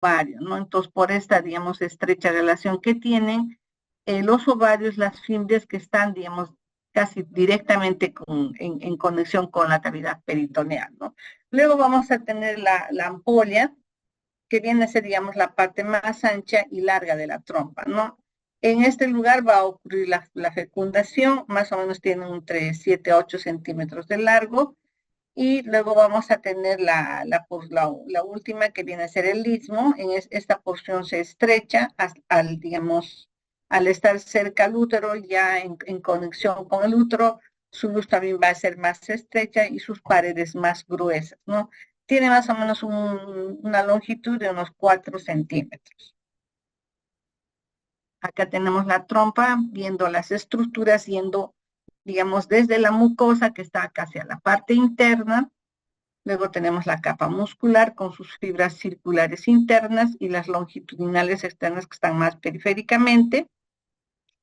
ovario, ¿no? Entonces, por esta, digamos, estrecha relación que tienen, los ovarios, las fimbrias que están, digamos, casi directamente en conexión con la cavidad peritoneal, ¿no? Luego vamos a tener la ampolla, que viene a ser, digamos, la parte más ancha y larga de la trompa, ¿no? En este lugar va a ocurrir la fecundación, más o menos tiene entre 7 a 8 centímetros de largo, y luego vamos a tener la última que viene a ser el istmo. Esta porción se estrecha digamos, al estar cerca al útero, ya en conexión con el útero, su luz también va a ser más estrecha y sus paredes más gruesas, ¿no? Tiene más o menos una longitud de unos 4 centímetros. Acá tenemos la trompa, viendo las estructuras, yendo, digamos, desde la mucosa que está acá hacia la parte interna. Luego tenemos la capa muscular con sus fibras circulares internas y las longitudinales externas que están más periféricamente.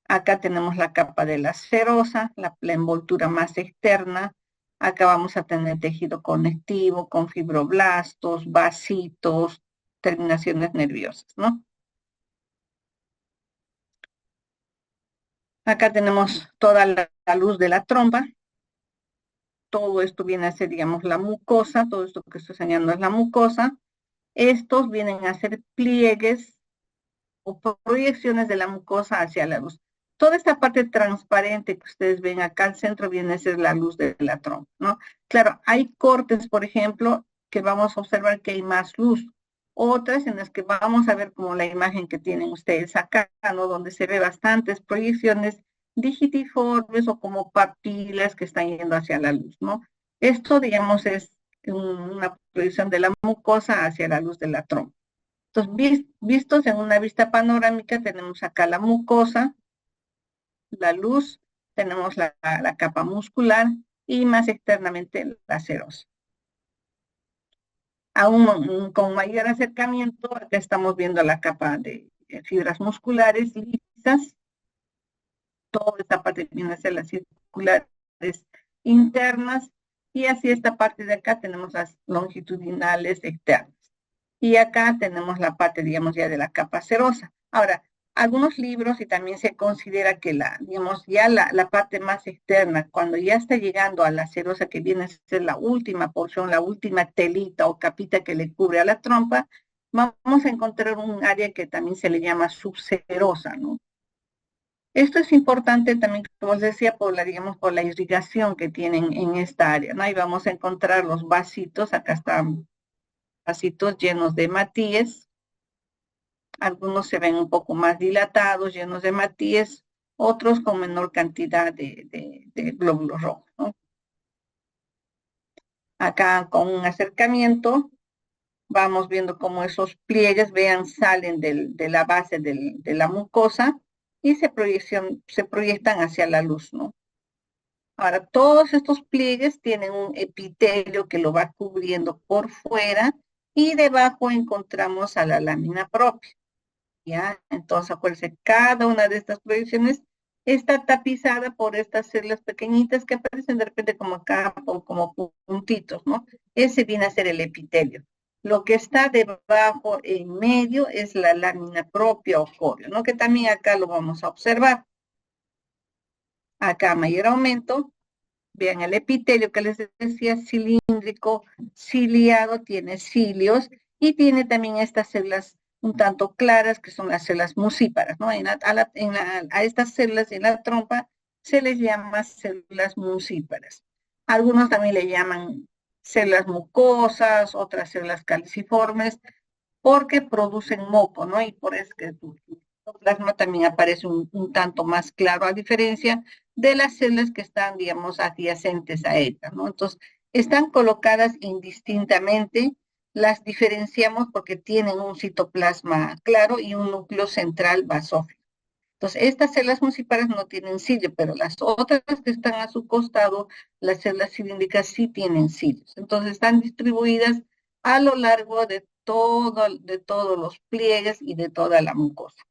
Acá tenemos la capa de la serosa, la envoltura más externa. Acá vamos a tener tejido conectivo con fibroblastos, vasitos, terminaciones nerviosas, ¿no? Acá tenemos toda la luz de la trompa. Todo esto viene a ser, digamos, la mucosa. Todo esto que estoy señalando es la mucosa. Estos vienen a ser pliegues o proyecciones de la mucosa hacia la luz. Toda esta parte transparente que ustedes ven acá al centro viene a ser la luz de la trompa, ¿no? Claro, hay cortes, por ejemplo, que vamos a observar que hay más luz. Otras en las que vamos a ver como la imagen que tienen ustedes acá, ¿no? Donde se ve bastantes proyecciones digitiformes o como papilas que están yendo hacia la luz, ¿no? Esto, digamos, es una proyección de la mucosa hacia la luz de la trompa. Entonces, vistos en una vista panorámica, tenemos acá la mucosa, la luz, tenemos la capa muscular y más externamente la serosa. Aún con mayor acercamiento, acá estamos viendo la capa de fibras musculares lisas. Toda esta parte viene a ser las circulares internas, y así esta parte de acá tenemos las longitudinales externas. Y acá tenemos la parte, digamos, ya de la capa serosa. Ahora, algunos libros, y también se considera que digamos, ya la parte más externa, cuando ya está llegando a la serosa, que viene a ser la última porción, la última telita o capita que le cubre a la trompa, vamos a encontrar un área que también se le llama subserosa, ¿no? Esto es importante también, como les decía, digamos, por la irrigación que tienen en esta área, ¿no? Ahí vamos a encontrar los vasitos. Acá están vasitos llenos de matíes. Algunos se ven un poco más dilatados, llenos de matíes, otros con menor cantidad de glóbulos rojos, ¿no? Acá con un acercamiento vamos viendo cómo esos pliegues, vean, salen de la base de la mucosa y se proyectan hacia la luz, ¿no? Ahora, todos estos pliegues tienen un epitelio que lo va cubriendo por fuera, y debajo encontramos a la lámina propia, ¿ya? Entonces, acuérdense, cada una de estas proyecciones está tapizada por estas células pequeñitas que aparecen de repente como acá, o como puntitos, ¿no? Ese viene a ser el epitelio. Lo que está debajo, en medio, es la lámina propia o corio, ¿no? Que también acá lo vamos a observar. Acá, mayor aumento. Vean, el epitelio que les decía, cilíndrico, ciliado, tiene cilios y tiene también estas células un tanto claras, que son las células mucíparas, ¿no? A estas células en la trompa se les llama células mucíparas. Algunos también le llaman células mucosas, otras células caliciformes, porque producen moco, ¿no? Y por eso que el plasma también aparece un tanto más claro, a diferencia de las células que están, digamos, adyacentes a ella, ¿no? Entonces, están colocadas indistintamente, las diferenciamos porque tienen un citoplasma claro y un núcleo central basófilo. Entonces, estas células mucíparas no tienen cilio, pero las otras que están a su costado, las células cilíndricas, sí tienen cilios. Entonces, están distribuidas a lo largo de todos los pliegues y de toda la mucosa.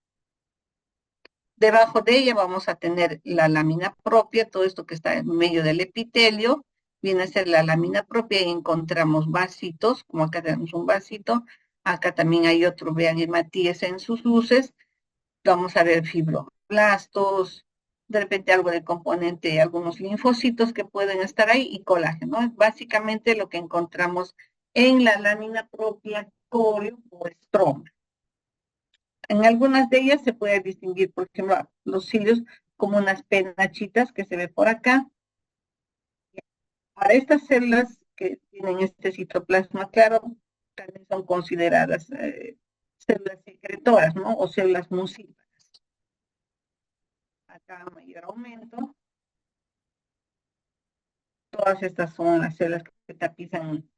Debajo de ella vamos a tener la lámina propia, todo esto que está en medio del epitelio, viene a ser la lámina propia, y encontramos vasitos, como acá tenemos un vasito. Acá también hay otro, vean, hematíes en sus luces. Vamos a ver fibroblastos, de repente algo de componente, algunos linfocitos que pueden estar ahí y colágeno. Es básicamente lo que encontramos en la lámina propia, corio o estroma. En algunas de ellas se puede distinguir, por ejemplo, los cilios como unas penachitas que se ve por acá. Para estas células que tienen este citoplasma claro, también son consideradas células secretoras, ¿no? O células mucíparas. Acá a mayor aumento. Todas estas son las células que tapizan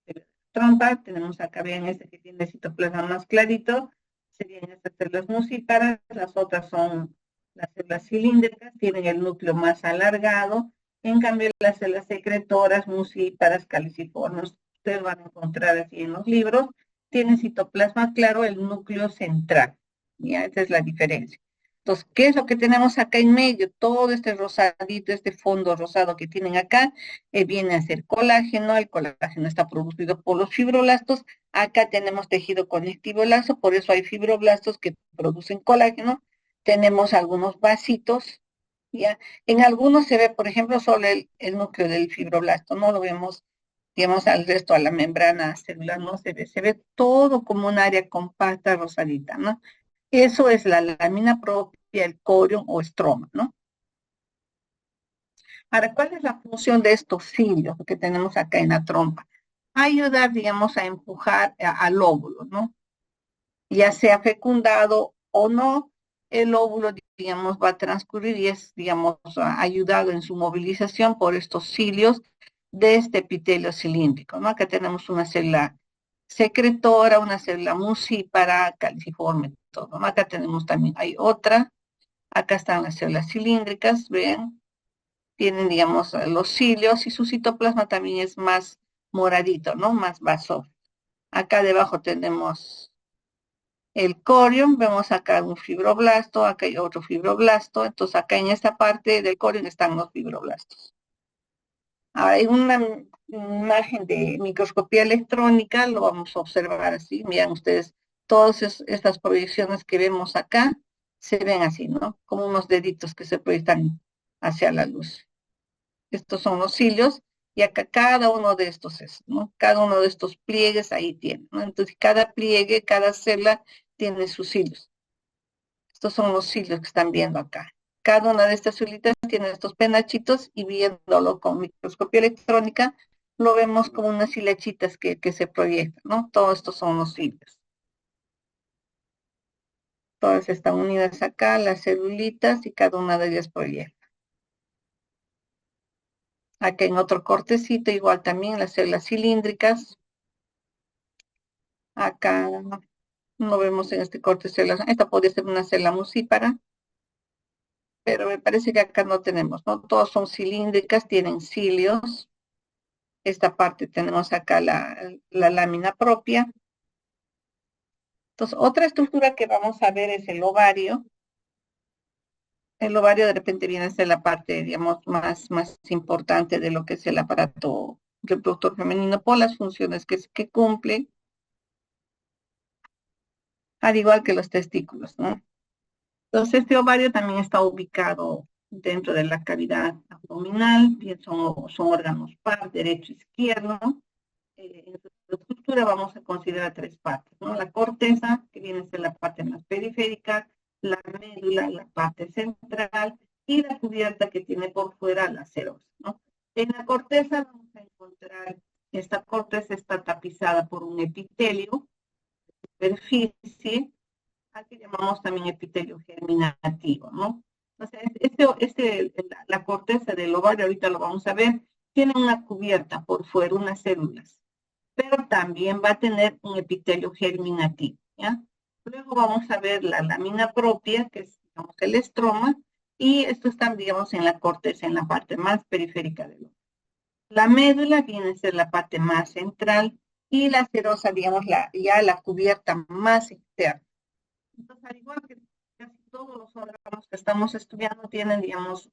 la trompa. Tenemos acá, bien, este que tiene citoplasma más clarito, serían estas células mucíparas. Las otras son las células cilíndricas, tienen el núcleo más alargado. En cambio, las células secretoras, mucíparas, caliciformes, ustedes van a encontrar así en los libros, tienen citoplasma claro, el núcleo central. ¿Ya? Esa es la diferencia. Entonces, ¿qué es lo que tenemos acá en medio? Todo este rosadito, este fondo rosado que tienen acá, viene a ser colágeno. El colágeno está producido por los fibroblastos. Acá tenemos tejido conectivo lazo, por eso hay fibroblastos que producen colágeno. Tenemos algunos vasitos, ¿ya? En algunos se ve, por ejemplo, solo el núcleo del fibroblasto, no lo vemos, digamos, al resto, a la membrana celular, no se ve todo como un área compacta rosadita, ¿no? Eso es la lámina propia, el corion o estroma, ¿no? Ahora, ¿cuál es la función de estos cilios que tenemos acá en la trompa? Ayudar, digamos, a empujar al óvulo, ¿no? Ya sea fecundado o no, el óvulo, digamos, va a transcurrir y es, digamos, ayudado en su movilización por estos cilios de este epitelio cilíndrico, ¿no? Acá tenemos una célula secretora, una célula mucípara, caliciforme, todo, ¿no? Acá tenemos también, hay otra, acá están las células cilíndricas, vean, tienen, digamos, los cilios y su citoplasma también es más moradito, ¿no? Más vaso. Acá debajo tenemos el corion, vemos acá un fibroblasto, acá hay otro fibroblasto, entonces acá en esta parte del corion están los fibroblastos. Ahora, hay una imagen de microscopía electrónica, lo vamos a observar así, miren ustedes, todas estas proyecciones que vemos acá, se ven así, ¿no? Como unos deditos que se proyectan hacia la luz. Estos son los cilios, y acá cada uno de estos es, ¿no? Cada uno de estos pliegues ahí tiene, ¿no? Entonces cada pliegue, cada célula tiene sus cilios. Estos son los cilios que están viendo acá. Cada una de estas células tiene estos penachitos y viéndolo con microscopía electrónica, lo vemos como unas hilachitas que se proyectan, ¿no? Todos estos son los cilios. Todas están unidas acá, las celulitas, y cada una de ellas proyecta. Acá en otro cortecito, igual también las células cilíndricas. Acá no vemos en este corte células. Esta podría ser una célula mucípara, pero me parece que acá no tenemos, ¿no? Todas son cilíndricas, tienen cilios. Esta parte tenemos acá la lámina propia. Entonces, otra estructura que vamos a ver es el ovario. El ovario de repente viene a ser la parte, digamos, más importante de lo que es el aparato reproductor femenino por las funciones que cumple, al igual que los testículos, ¿no? Entonces, este ovario también está ubicado dentro de la cavidad abdominal, bien son órganos par, derecho e izquierdo. En su estructura vamos a considerar tres partes, ¿no? La corteza, que viene a ser la parte más periférica, la médula, la parte central, y la cubierta que tiene por fuera la serosa, ¿no? En la corteza vamos a encontrar, esta corteza está tapizada por un epitelio de superficie, al que llamamos también epitelio germinativo, ¿no? Entonces, la corteza del ovario, ahorita lo vamos a ver, tiene una cubierta por fuera, unas células, pero también va a tener un epitelio germinativo, ¿ya? Luego vamos a ver la lámina propia, que es, digamos, el estroma, y esto está, digamos, en la corteza, en la parte más periférica del ovario. La médula viene a ser la parte más central, y la serosa, digamos, ya la cubierta más externa. Entonces, al igual que casi todos los órganos que estamos estudiando tienen, digamos,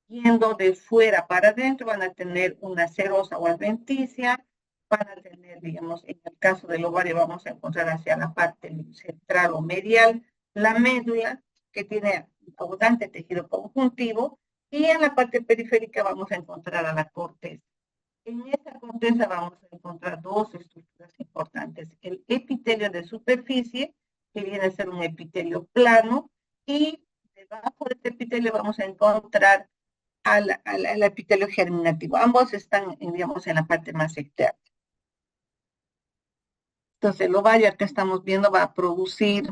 yendo de fuera para adentro, van a tener una serosa o adventicia, van a tener, digamos, en el caso del ovario vamos a encontrar hacia la parte central o medial la médula, que tiene abundante tejido conjuntivo, y en la parte periférica vamos a encontrar a la corteza. En esa corteza vamos a encontrar dos estructuras importantes. El epitelio de superficie, que viene a ser un epitelio plano, y debajo de este epitelio vamos a encontrar al epitelio germinativo. Ambos están, digamos, en la parte más externa. Entonces, el ovario que estamos viendo va a producir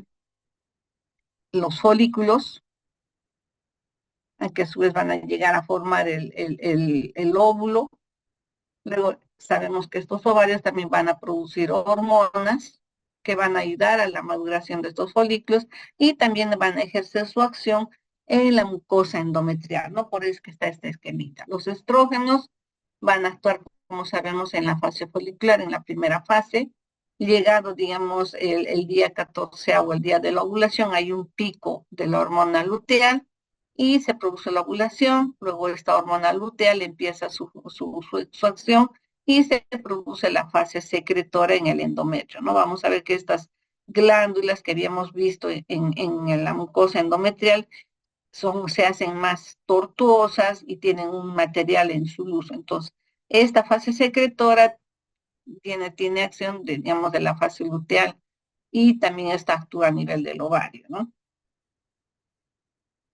los folículos, que a su vez van a llegar a formar el óvulo. Luego sabemos que estos ovarios también van a producir hormonas que van a ayudar a la maduración de estos folículos y también van a ejercer su acción en la mucosa endometrial, ¿no? Por eso es que está este esquemita. Los estrógenos van a actuar, como sabemos, en la fase folicular, en la primera fase. Llegado, digamos, el día 14 o el día de la ovulación, hay un pico de la hormona luteal y se produce la ovulación, luego esta hormona luteal empieza su acción y se produce la fase secretora en el endometrio, ¿no? Vamos a ver que estas glándulas que habíamos visto en la mucosa endometrial se hacen más tortuosas y tienen un material en su luz. Entonces, esta fase secretora tiene acción, digamos, de la fase luteal y también esta actúa a nivel del ovario, ¿no?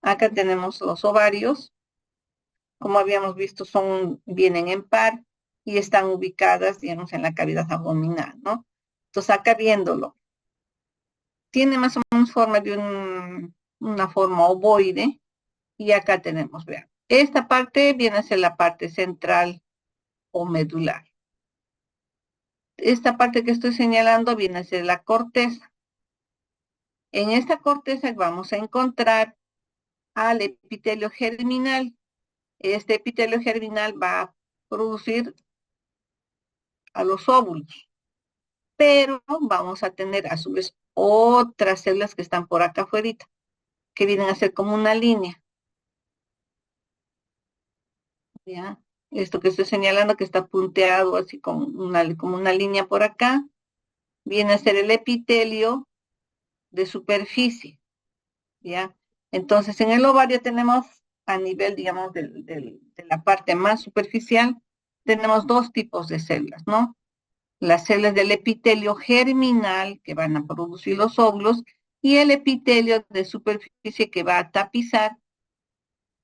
Acá tenemos los ovarios. Como habíamos visto, vienen en par y están ubicadas, digamos, en la cavidad abdominal, ¿no? Entonces, acá viéndolo, tiene más o menos forma de una forma ovoide, y acá tenemos, vean, esta parte viene a ser la parte central o medular. Esta parte que estoy señalando viene a ser la corteza. En esta corteza vamos a encontrar al epitelio germinal. Este epitelio germinal va a producir a los óvulos, pero vamos a tener a su vez otras células que están por acá afuera, que vienen a ser como una línea. ¿Ya? Esto que estoy señalando que está punteado así como una línea por acá, viene a ser el epitelio de superficie, ¿ya? Entonces, en el ovario tenemos a nivel, digamos, de la parte más superficial, tenemos dos tipos de células, ¿no? Las células del epitelio germinal que van a producir los óvulos y el epitelio de superficie que va a tapizar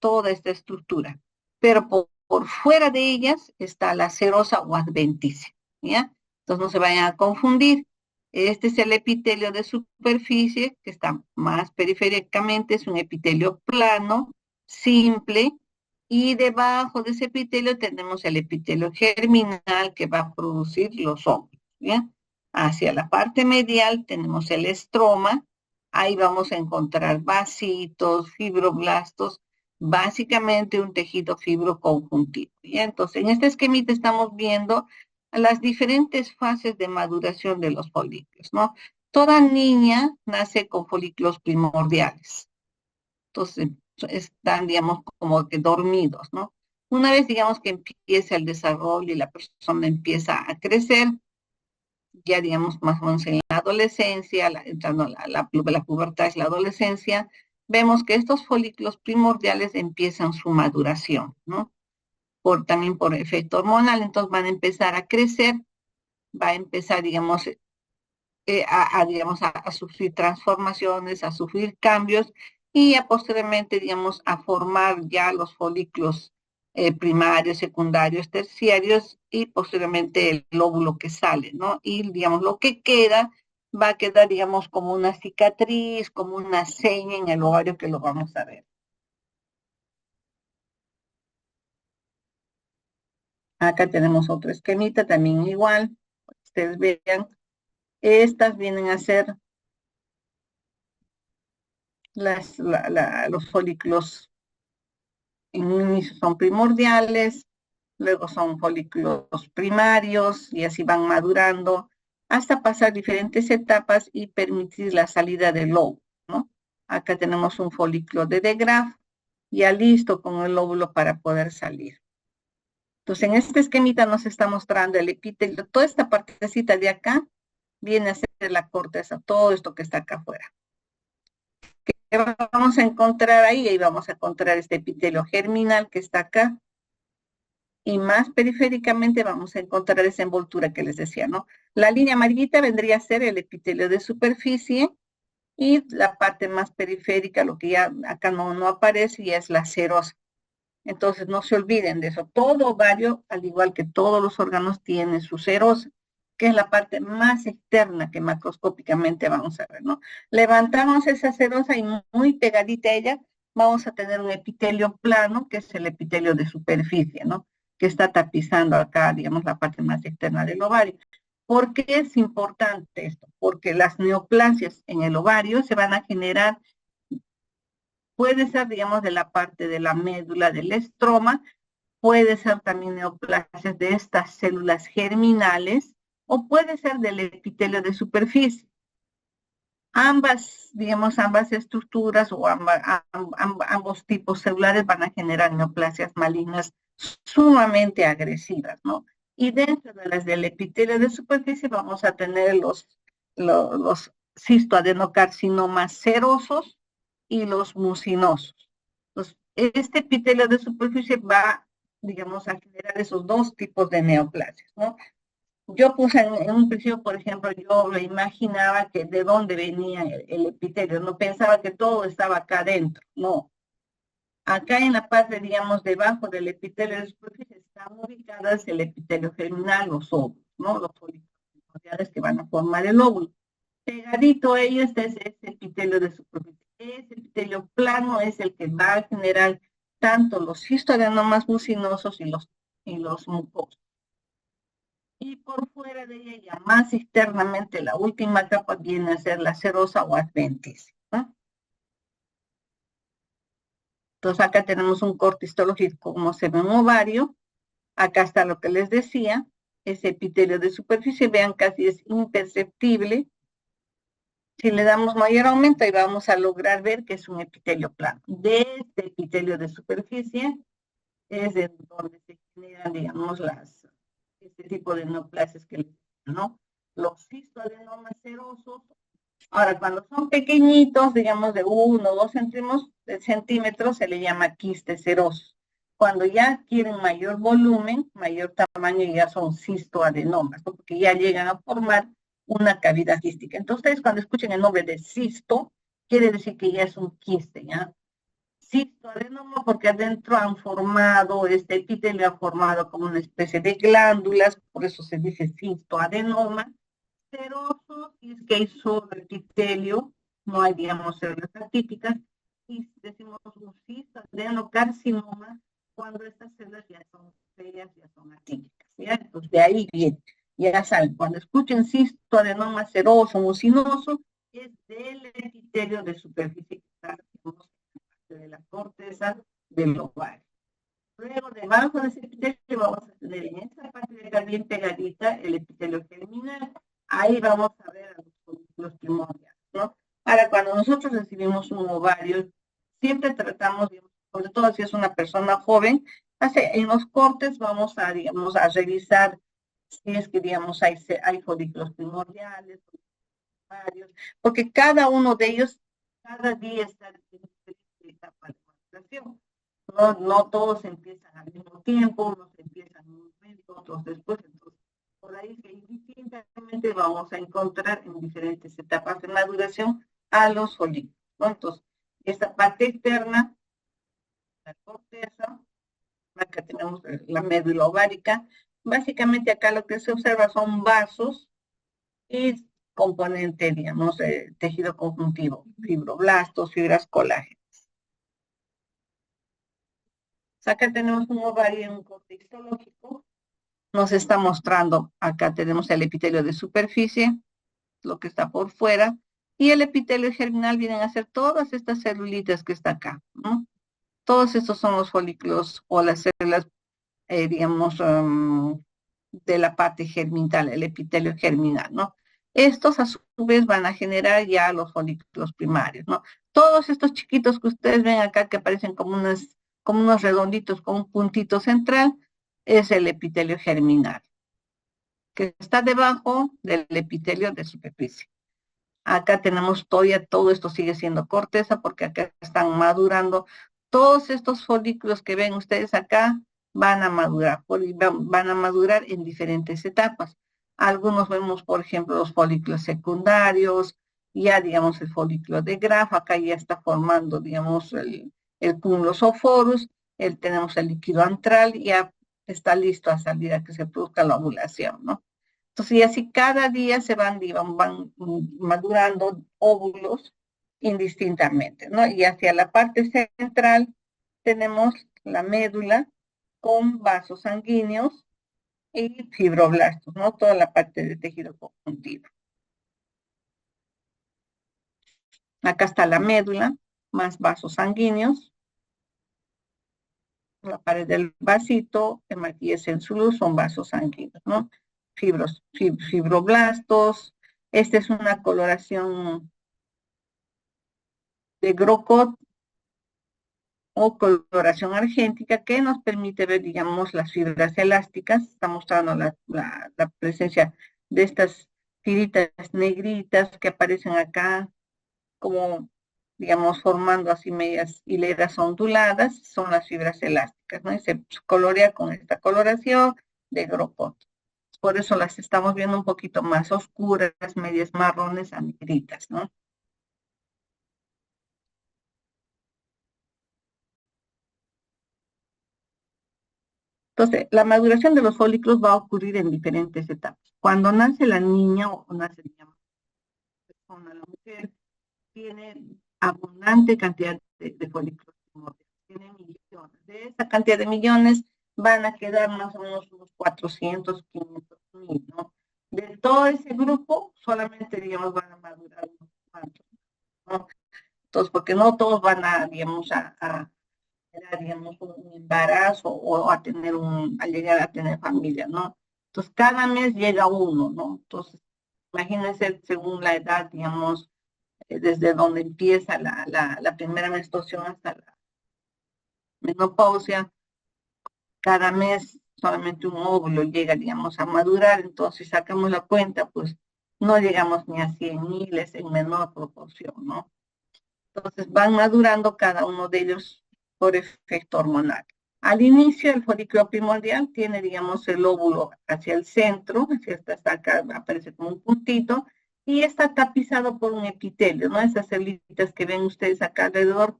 toda esta estructura. Pero por fuera de ellas está la serosa o adventicia, ¿ya? Entonces no se vayan a confundir. Este es el epitelio de superficie que está más periféricamente, es un epitelio plano, simple, y debajo de ese epitelio tenemos el epitelio germinal que va a producir los óvulos, ¿ya? Hacia la parte medial tenemos el estroma, ahí vamos a encontrar vasitos, fibroblastos, básicamente un tejido fibroconjuntivo, ¿ya? Entonces, en este esquemita estamos viendo las diferentes fases de maduración de los folículos, ¿no? Toda niña nace con folículos primordiales. Entonces, están, digamos, como que dormidos, ¿no? Una vez, digamos, que empieza el desarrollo y la persona empieza a crecer, ya, digamos, más o menos en la adolescencia, entrando a la pubertad es la adolescencia, vemos que estos folículos primordiales empiezan su maduración, ¿no? También por efecto hormonal, entonces van a empezar a crecer, va a empezar, digamos, digamos, a sufrir transformaciones, a sufrir cambios y posteriormente, digamos, a formar ya los folículos primarios, secundarios, terciarios y posteriormente el óvulo que sale, ¿no? Y, digamos, lo que queda va a quedar, digamos, como una cicatriz, como una seña en el ovario que lo vamos a ver. Acá tenemos otro esquemita, también igual. Ustedes vean, estas vienen a ser los folículos en un inicio son primordiales, luego son folículos primarios y así van madurando hasta pasar diferentes etapas y permitir la salida del óvulo, ¿no? Acá tenemos un folículo de Graf ya listo con el óvulo para poder salir. Entonces, en este esquemita nos está mostrando el epitelio. Toda esta partecita de acá viene a ser la corteza, todo esto que está acá afuera. ¿Qué vamos a encontrar ahí? Ahí vamos a encontrar este epitelio germinal que está acá. Y más periféricamente vamos a encontrar esa envoltura que les decía, ¿no? La línea amarillita vendría a ser el epitelio de superficie y la parte más periférica, lo que ya acá no aparece, ya es la serosa. Entonces no se olviden de eso. Todo ovario, al igual que todos los órganos, tiene su serosa, que es la parte más externa que macroscópicamente vamos a ver, ¿no? Levantamos esa serosa y muy pegadita a ella vamos a tener un epitelio plano, que es el epitelio de superficie, ¿no? Que está tapizando acá, digamos, la parte más externa del ovario. ¿Por qué es importante esto? Porque las neoplasias en el ovario se van a generar, puede ser, digamos, de la parte de la médula del estroma, puede ser también neoplasias de estas células germinales, o puede ser del epitelio de superficie. Ambas, digamos, ambas estructuras o ambos tipos celulares van a generar neoplasias malignas sumamente agresivas, ¿no? Y dentro de las del epitelio de superficie vamos a tener los cistoadenocarcinomas serosos y los mucinosos. Entonces, este epitelio de superficie va, digamos, a generar esos dos tipos de neoplasias, ¿no? Yo puse en un principio, por ejemplo, yo me imaginaba que de dónde venía el epitelio, no pensaba que todo estaba acá adentro, no. Acá en la parte, digamos, debajo del epitelio de superficie están ubicadas el epitelio germinal, los óvulos, ¿no? Los folículos que van a formar el óvulo. Pegadito a ello está ese epitelio de superficie. Ese epitelio plano es el que va a generar tanto los cistoadenomas mucinosos y los mucosos. Y por fuera de ella, ya más externamente, la última capa viene a ser la serosa o adventicia, ¿no? Entonces acá tenemos un corte histológico como se ve en un ovario. Acá está lo que les decía, ese epitelio de superficie, vean, casi es imperceptible. Si le damos mayor aumento, ahí vamos a lograr ver que es un epitelio plano. De este epitelio de superficie es de donde se generan, digamos, este tipo de neoplasias que, ¿no? Los cistoadenomas serosos. Ahora, cuando son pequeñitos, digamos de 1 o 2 centímetros, se le llama quistes serosos. Cuando ya adquieren mayor volumen, mayor tamaño, ya son cistoadenomas, ¿no? Porque ya llegan a formar una cavidad quística. Entonces, ustedes cuando escuchen el nombre de cisto, quiere decir que ya es un quiste, ¿ya? Cistoadenoma porque adentro han formado, este epitelio ha formado como una especie de glándulas, por eso se dice cistoadenoma. Seroso, y es que hay solo epitelio, no hay, digamos, células atípicas, y decimos un cistoadenocarcinoma cuando estas células ya son feas, ya son atípicas, ¿ya? Entonces, de ahí viene, ya saben, cuando escuchen cistoadenoma seroso, mucinoso, es del epitelio de superficie que está, digamos, de la corteza del ovario. Luego, debajo de ese epitelio vamos a tener en esta parte de acá bien pegadita el epitelio germinal. Ahí vamos a ver a los folículos primordiales, ¿no? Ahora, cuando nosotros recibimos un ovario, siempre tratamos, sobre todo si es una persona joven, en los cortes vamos a, digamos, a revisar si es que, digamos, hay folículos primordiales, ovarios, porque cada uno de ellos, cada día está en diferente etapa de maduración. No todos empiezan al mismo tiempo, unos empiezan en un momento, otros después. Entonces, por ahí que indistintamente vamos a encontrar en diferentes etapas de maduración a los folículos, ¿no? Entonces, esta parte externa, la corteza, acá tenemos la médula ovárica. Básicamente acá lo que se observa son vasos y componente, digamos, tejido conjuntivo, fibroblastos, fibras colágeno. Acá tenemos un ovario en un corte histológico. Nos está mostrando, acá tenemos el epitelio de superficie, lo que está por fuera, y el epitelio germinal vienen a ser todas estas celulitas que está acá, ¿no? Todos estos son los folículos o las células, digamos, de la parte germinal, el epitelio germinal, ¿no? Estos a su vez van a generar ya los folículos primarios, ¿no? Todos estos chiquitos que ustedes ven acá que aparecen como unos redonditos con un puntito central, es el epitelio germinal, que está debajo del epitelio de superficie. Acá tenemos todavía, todo esto sigue siendo corteza porque acá están madurando. Todos estos folículos que ven ustedes acá van a madurar, van a madurar en diferentes etapas. Algunos vemos, por ejemplo, los folículos secundarios, ya digamos el folículo de Graf, acá ya está formando, digamos, el cúmulo sophorus, tenemos el líquido antral, ya está listo a salir a que se produzca la ovulación, ¿no? Entonces, y así cada día se van madurando óvulos indistintamente, ¿no? Y hacia la parte central tenemos la médula con vasos sanguíneos y fibroblastos, ¿no? Toda la parte del tejido conjuntivo. Acá está la médula, más vasos sanguíneos. La pared del vasito, el maquillas en su luz, son vasos sanguíneos, ¿no? Fibroblastos. Esta es una coloración de Grocott o coloración argéntica que nos permite ver, digamos, las fibras elásticas. Está mostrando la presencia de estas tiritas negritas que aparecen acá como, digamos, formando así medias hileras onduladas, son las fibras elásticas, ¿no? Y se colorea con esta coloración de Grocott. Por eso las estamos viendo un poquito más oscuras, medias marrones a negritas, ¿no? Entonces, la maduración de los folículos va a ocurrir en diferentes etapas. Cuando nace la niña o nace la persona, la mujer, tiene abundante cantidad de folículos primordiales, tiene millones. De esa cantidad de millones van a quedar más o menos unos 400, 500 mil, ¿no? De todo ese grupo, solamente, digamos, van a madurar unos cuantos, ¿no? Entonces, porque no todos van a, digamos, a digamos, un embarazo o a llegar a tener familia, ¿no? Entonces, cada mes llega uno, ¿no? Entonces, imagínense según la edad, digamos, desde donde empieza la primera menstruación hasta la menopausia, cada mes solamente un óvulo llega, digamos, a madurar, entonces sacamos la cuenta, pues no llegamos ni a 100 miles en menor proporción, ¿no? Entonces van madurando cada uno de ellos por efecto hormonal. Al inicio, el folículo primordial tiene, digamos, el óvulo hacia el centro, hacia esta acá aparece como un puntito, y está tapizado por un epitelio, ¿no? Esas celitas que ven ustedes acá alrededor,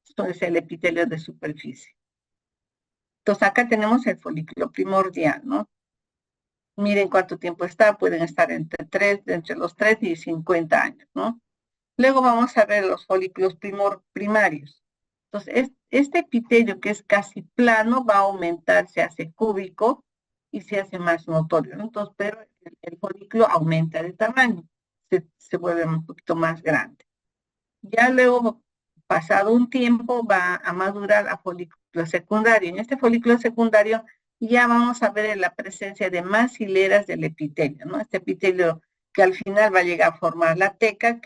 esto es el epitelio de superficie. Entonces acá tenemos el folículo primordial, ¿no? Miren cuánto tiempo está, pueden estar entre los 3 y 50 años, ¿no? Luego vamos a ver los folículos primarios. Entonces, este epitelio que es casi plano va a aumentar, se hace cúbico y se hace más notorio, ¿no? Entonces, pero el folículo aumenta de tamaño, se vuelve un poquito más grande. Ya luego, pasado un tiempo, va a madurar a folículo secundario. En este folículo secundario ya vamos a ver la presencia de más hileras del epitelio, ¿no? Este epitelio que al final va a llegar a formar la teca,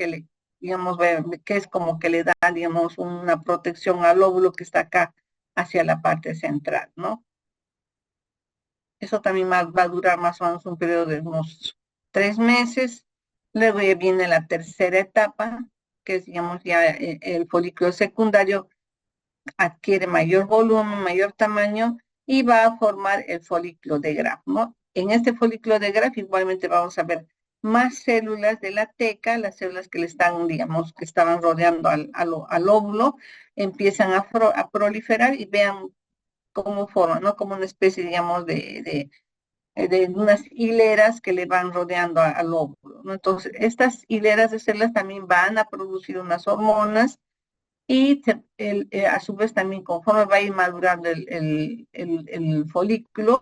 digamos, que es como que le da, digamos, una protección al óvulo que está acá hacia la parte central, ¿no? Eso también va a durar más o menos un periodo de unos 3 meses. Luego ya viene la tercera etapa, que es, digamos, ya el folículo secundario adquiere mayor volumen, mayor tamaño y va a formar el folículo de Graf, ¿no? En este folículo de Graf igualmente vamos a ver más células de la teca, las células que le están, digamos, que estaban rodeando al óvulo, empiezan a proliferar y vean cómo forman, ¿no? Como una especie, digamos, de unas hileras que le van rodeando al óvulo, ¿no? Entonces, estas hileras de células también van a producir unas hormonas y a su vez también conforme va a ir madurando el folículo,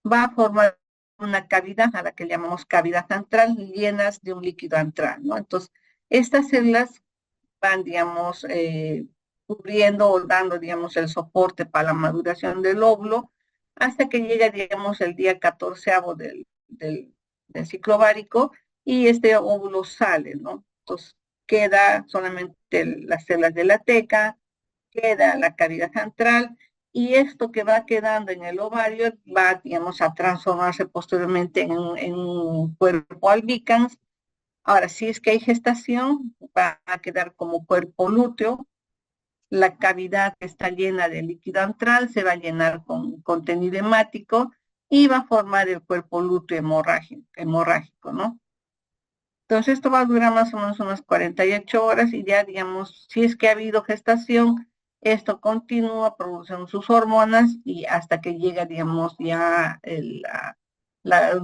va a formar una cavidad a la que llamamos cavidad antral, llenas de un líquido antral, ¿no? Entonces, estas células van, digamos, cubriendo o dando, digamos, el soporte para la maduración del óvulo hasta que llega, digamos, el día 14º del ciclo ovárico y este óvulo sale, ¿no? Entonces, queda solamente las células de la teca, queda la cavidad antral y esto que va quedando en el ovario va, digamos, a transformarse posteriormente en un cuerpo albicans. Ahora, si es que hay gestación, va a quedar como cuerpo lúteo. La cavidad que está llena de líquido antral se va a llenar con contenido hemático y va a formar el cuerpo lúteo hemorrágico, ¿no? Entonces esto va a durar más o menos unas 48 horas y ya, digamos, si es que ha habido gestación, esto continúa produciendo sus hormonas y hasta que llega, digamos, ya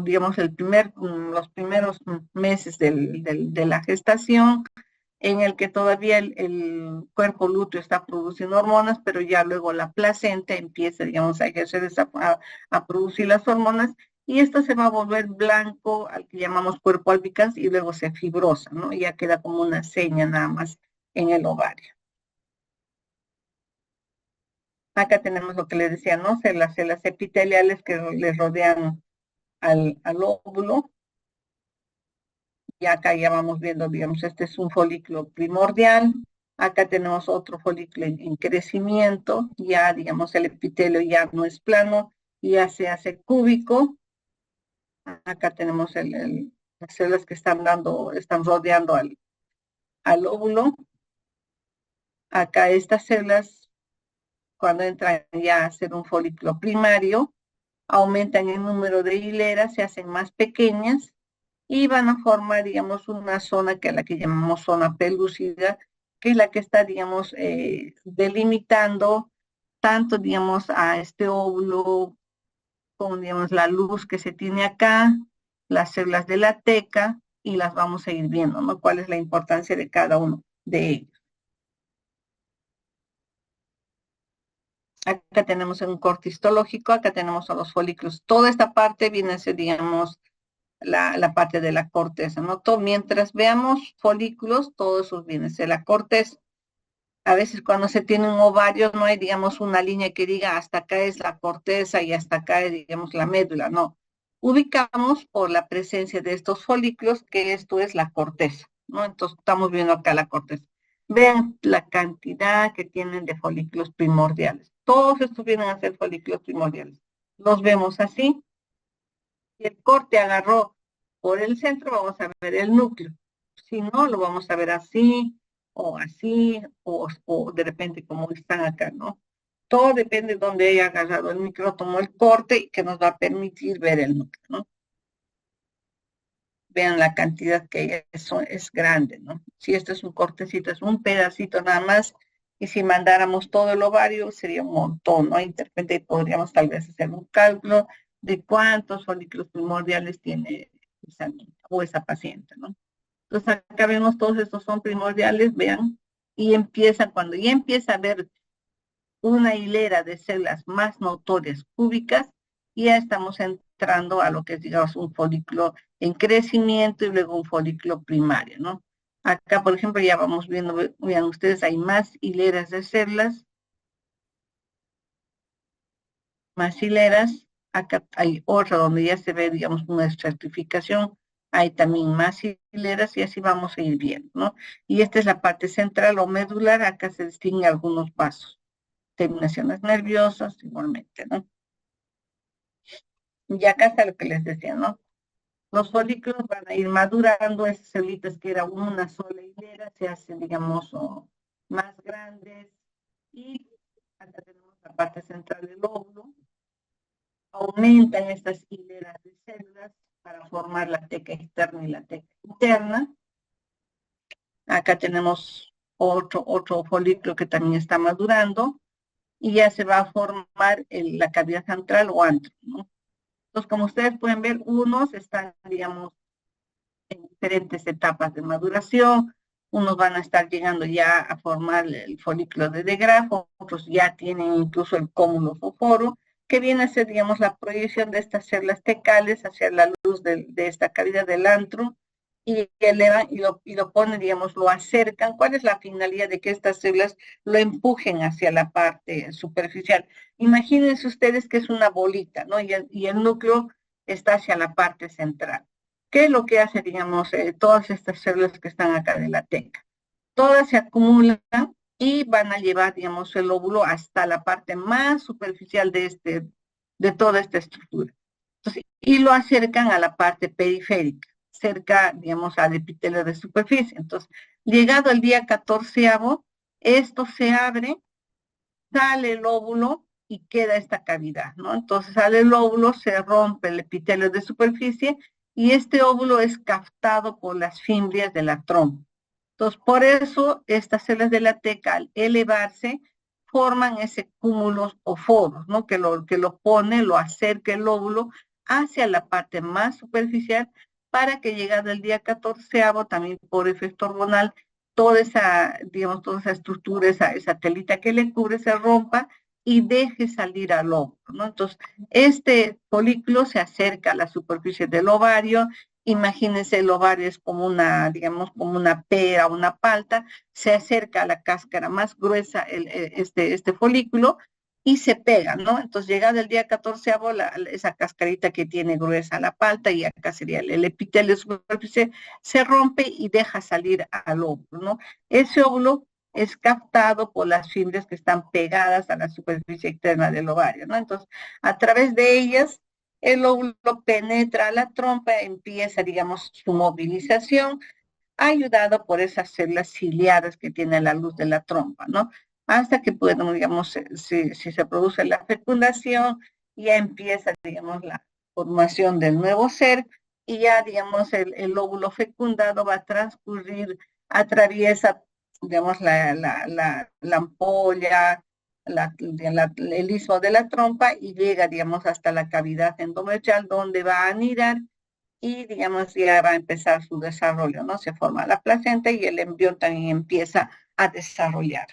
digamos, los primeros meses de la gestación, en el que todavía el cuerpo lúteo está produciendo hormonas, pero ya luego la placenta empieza, digamos, a ejercer a producir las hormonas, y esto se va a volver blanco, al que llamamos cuerpo albicans, y luego se fibrosa, ¿no? Y ya queda como una seña nada más en el ovario. Acá tenemos lo que les decía, ¿no? Células epiteliales que le rodean al óvulo. Y acá ya vamos viendo, digamos, este es un folículo primordial. Acá tenemos otro folículo en crecimiento. Ya, digamos, el epitelio ya no es plano, ya se hace cúbico. Acá tenemos las células que están rodeando al óvulo. Acá estas células, cuando entran ya a ser un folículo primario, aumentan el número de hileras, se hacen más pequeñas y van a formar, digamos, una zona que es la que llamamos zona pelúcida, que es la que está, digamos, delimitando tanto, digamos, a este óvulo con, digamos, la luz que se tiene acá, las células de la teca, y las vamos a ir viendo, ¿no? ¿Cuál es la importancia de cada uno de ellos? Acá tenemos un corte histológico, acá tenemos a los folículos. Toda esta parte viene a ser, digamos, la parte de la corteza, ¿no? Mientras veamos folículos, todo eso viene a ser la corteza. A veces cuando se tiene un ovario no hay, digamos, una línea que diga hasta acá es la corteza y hasta acá es, digamos, la médula, no. Ubicamos por la presencia de estos folículos que esto es la corteza, ¿no? Entonces estamos viendo acá la corteza. Vean la cantidad que tienen de folículos primordiales. Todos estos vienen a ser folículos primordiales. Los vemos así. Si el corte agarró por el centro, vamos a ver el núcleo. Si no, lo vamos a ver así, o de repente como están acá, ¿no? Todo depende de dónde haya agarrado el micrótomo, el corte, y que nos va a permitir ver el núcleo, ¿no? Vean la cantidad que hay, eso es grande, ¿no? Si esto es un cortecito, es un pedacito nada más, y si mandáramos todo el ovario, sería un montón, ¿no? Y de repente podríamos tal vez hacer un cálculo de cuántos folículos primordiales tiene esa niña o esa paciente, ¿no? Entonces acá vemos todos estos son primordiales, vean, y cuando ya empieza a ver una hilera de células más notorias cúbicas, ya estamos entrando a lo que es, digamos, un folículo en crecimiento y luego un folículo primario, ¿no? Acá, por ejemplo, ya vamos viendo, vean ustedes, hay más hileras de células, más hileras. Acá hay otra donde ya se ve, digamos, una estratificación. Hay también más hileras y así vamos a ir viendo, ¿no? Y esta es la parte central o medular. Acá se distinguen algunos vasos, terminaciones nerviosas igualmente, ¿no? Y acá está lo que les decía, ¿no? Los folículos van a ir madurando, esas celitas que era una sola hilera se hacen, digamos, más grandes, y acá tenemos la parte central del óvulo. Aumentan estas hileras de células para formar la teca externa y la teca interna. Acá tenemos otro folículo que también está madurando y ya se va a formar la cavidad central o antro, ¿no? Entonces, como ustedes pueden ver, unos están, digamos, en diferentes etapas de maduración, unos van a estar llegando ya a formar el folículo de Degraaff, otros ya tienen incluso el cómulo fosforo, que viene a ser, digamos, la proyección de estas células tecales hacia la luz de esta cavidad del antro, y elevan y lo ponen, digamos, lo acercan. ¿Cuál es la finalidad de que estas células lo empujen hacia la parte superficial? Imagínense ustedes que es una bolita, ¿no? Y el núcleo está hacia la parte central. ¿Qué es lo que hace, digamos, todas estas células que están acá de la teca? Todas se acumulan y van a llevar, digamos, el óvulo hasta la parte más superficial de toda esta estructura. Entonces, y lo acercan a la parte periférica, cerca, digamos, al epitelio de superficie. Entonces, llegado el día 14º, esto se abre, sale el óvulo y queda esta cavidad, ¿no? Entonces sale el óvulo, se rompe el epitelio de superficie y este óvulo es captado por las fimbrias de la trompa. Entonces, por eso estas células de la teca, al elevarse, forman ese cúmulo o foros, ¿no? Que lo pone, lo acerca el óvulo hacia la parte más superficial para que llegado el día 14º, también por efecto hormonal, toda esa, digamos, toda esa estructura, esa telita que le cubre se rompa y deje salir al óvulo, ¿no? Entonces, este folículo se acerca a la superficie del ovario. Imagínense, el ovario es como una, digamos, como una pera, una palta, se acerca a la cáscara más gruesa este folículo y se pega, ¿no? Entonces, llegado el día 14º, esa cascarita que tiene gruesa la palta, y acá sería el epitelio superficial, se rompe y deja salir al óvulo, ¿no? Ese óvulo es captado por las fibras que están pegadas a la superficie externa del ovario, ¿no? Entonces, a través de ellas, el óvulo penetra a la trompa, empieza, digamos, su movilización, ayudado por esas células ciliadas que tiene la luz de la trompa, ¿no? Hasta que pueden, digamos, si se produce la fecundación, ya empieza, digamos, la formación del nuevo ser, y ya, digamos, el óvulo fecundado va a transcurrir, atraviesa, digamos, la ampolla, el istmo de la trompa, y llega, digamos, hasta la cavidad endometrial, donde va a anidar y, digamos, ya va a empezar su desarrollo, ¿no? Se forma la placenta y el embrión también empieza a desarrollar.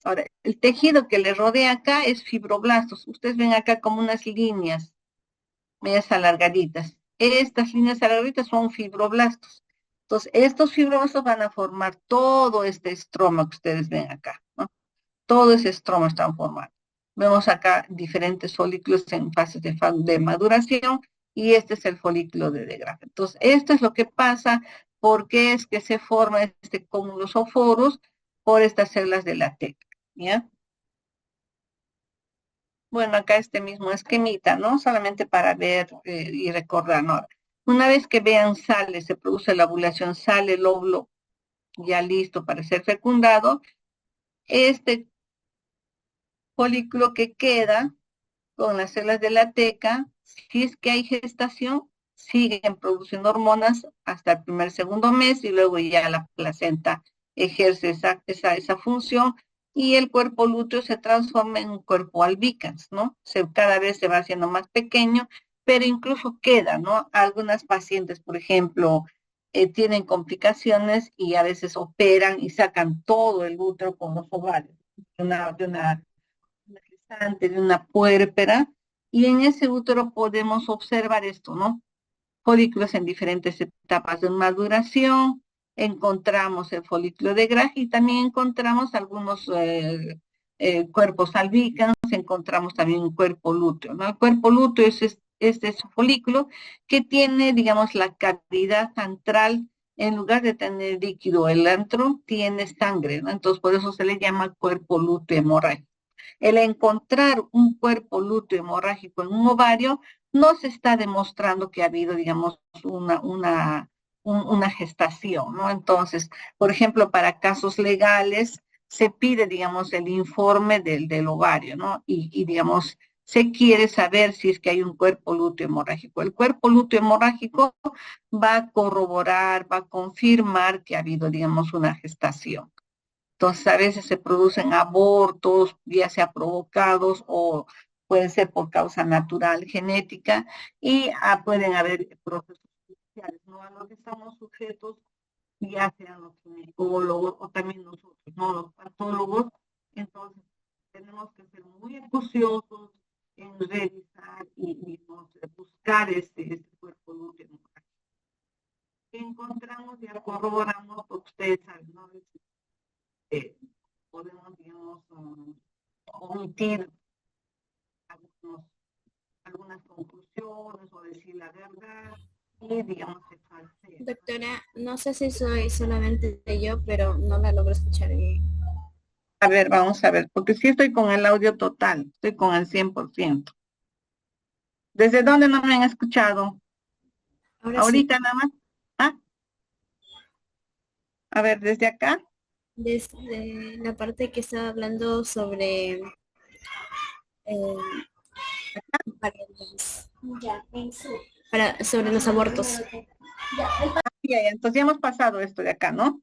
Ahora, el tejido que le rodea acá es fibroblastos. Ustedes ven acá como unas líneas medias alargaditas. Estas líneas alargaditas son fibroblastos. Entonces, estos fibroblastos van a formar todo este estroma que ustedes ven acá, ¿no? Todo ese estroma están formando. Vemos acá diferentes folículos en fases de maduración, y este es el folículo de Degraaff. Entonces, esto es lo que pasa, por qué es que se forma este cúmulo o foros por estas células de la teca, ¿ya? Bueno, acá este mismo esquemita, ¿no? Solamente para ver y recordar, ¿no? Una vez que vean sale, se produce la ovulación, sale el óvulo ya listo para ser fecundado, este folículo que queda con las células de la teca, si es que hay gestación, siguen produciendo hormonas hasta el segundo mes, y luego ya la placenta ejerce esa función, y el cuerpo lúteo se transforma en un cuerpo albicans, ¿no? Cada vez se va haciendo más pequeño, pero incluso queda, ¿no? Algunas pacientes, por ejemplo, tienen complicaciones y a veces operan y sacan todo el útero con los ovarios de una gestante, de una puérpera, y en ese útero podemos observar esto, ¿no? Folículos en diferentes etapas de maduración, encontramos el folículo de Graafi y también encontramos algunos cuerpos albícanos, encontramos también un cuerpo lúteo, ¿no? El cuerpo lúteo es folículo que tiene, digamos, la cavidad antral, en lugar de tener líquido el antro, tiene sangre, ¿no? Entonces, por eso se le llama cuerpo lúteo hemorrágico. El encontrar un cuerpo lúteo hemorrágico en un ovario no se está demostrando que ha habido, digamos, una gestación, ¿no? Entonces, por ejemplo, para casos legales se pide, digamos, el informe del ovario, ¿no? Digamos, se quiere saber si es que hay un cuerpo lúteo hemorrágico. El cuerpo lúteo hemorrágico va a corroborar, va a confirmar que ha habido, digamos, una gestación. Entonces, a veces se producen abortos, ya sea provocados o pueden ser por causa natural, genética, y pueden haber procesos judiciales, ¿no? A los que estamos sujetos, ya sean los ginecólogos o también nosotros, ¿no? Los patólogos. Entonces, tenemos que ser muy acuciosos en revisar y buscar este cuerpo lúteo. Encontramos, ya corroboramos, porque ustedes saben, ¿no? Eh, podemos, digamos, omitir algunos, algunas conclusiones o decir la verdad y, digamos, se falsea. Doctora, no sé si soy solamente yo, pero no la logro escuchar bien. A ver, vamos a ver, porque sí estoy con el audio total, estoy con el 100%. ¿Desde dónde no me han escuchado? Ahora sí, Ahorita nada más. Ah, a ver, desde acá. desde la parte que estaba hablando sobre eh, para sobre los abortos. Ya, ya, entonces ya hemos pasado esto de acá, ¿no?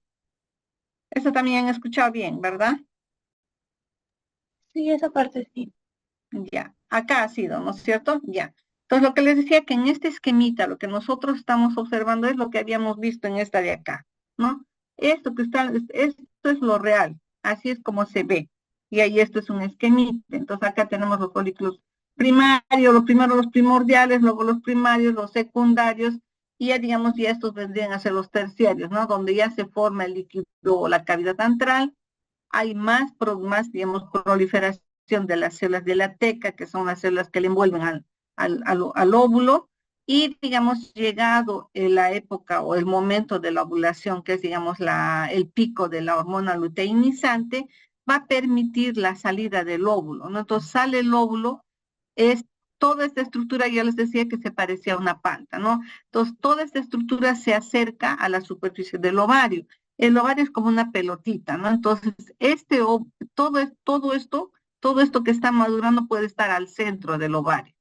Eso también han escuchado bien, ¿verdad? Sí, esa parte sí. Ya, acá ha sido, ¿no es cierto? Ya. Entonces, lo que les decía que en este esquemita, lo que nosotros estamos observando es lo que habíamos visto en esta de acá, ¿no? Esto que está, esto es lo real, así es como se ve. Y ahí esto es un esquemita. Entonces, acá tenemos los folículos primarios, los primeros, los primordiales, luego los primarios, los secundarios, y ya digamos, ya estos vendrían a ser los terciarios, ¿no? Donde ya se forma el líquido o la cavidad antral, hay más, digamos, proliferación de las células de la teca, que son las células que le envuelven al óvulo, y, digamos, llegado en la época o el momento de la ovulación, que es, digamos, el pico de la hormona luteinizante, va a permitir la salida del óvulo, ¿no? Entonces sale el óvulo, es toda esta estructura, ya les decía que se parecía a una planta, ¿no? Entonces, toda esta estructura se acerca a la superficie del ovario. El ovario es como una pelotita, ¿no? Entonces, todo esto que está madurando puede estar al centro del ovario.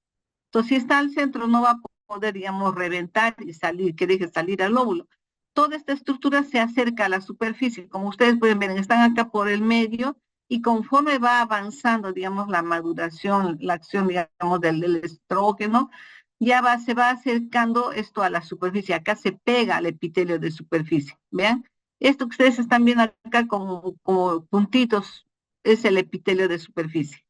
Entonces, si está al centro, no va a poder, digamos, reventar y salir, que deje salir al óvulo. Toda esta estructura se acerca a la superficie. Como ustedes pueden ver, están acá por el medio y conforme va avanzando, digamos, la maduración, la acción, digamos, del estrógeno, se va acercando esto a la superficie. Acá se pega al epitelio de superficie. Vean, esto que ustedes están viendo acá como puntitos es el epitelio de superficie.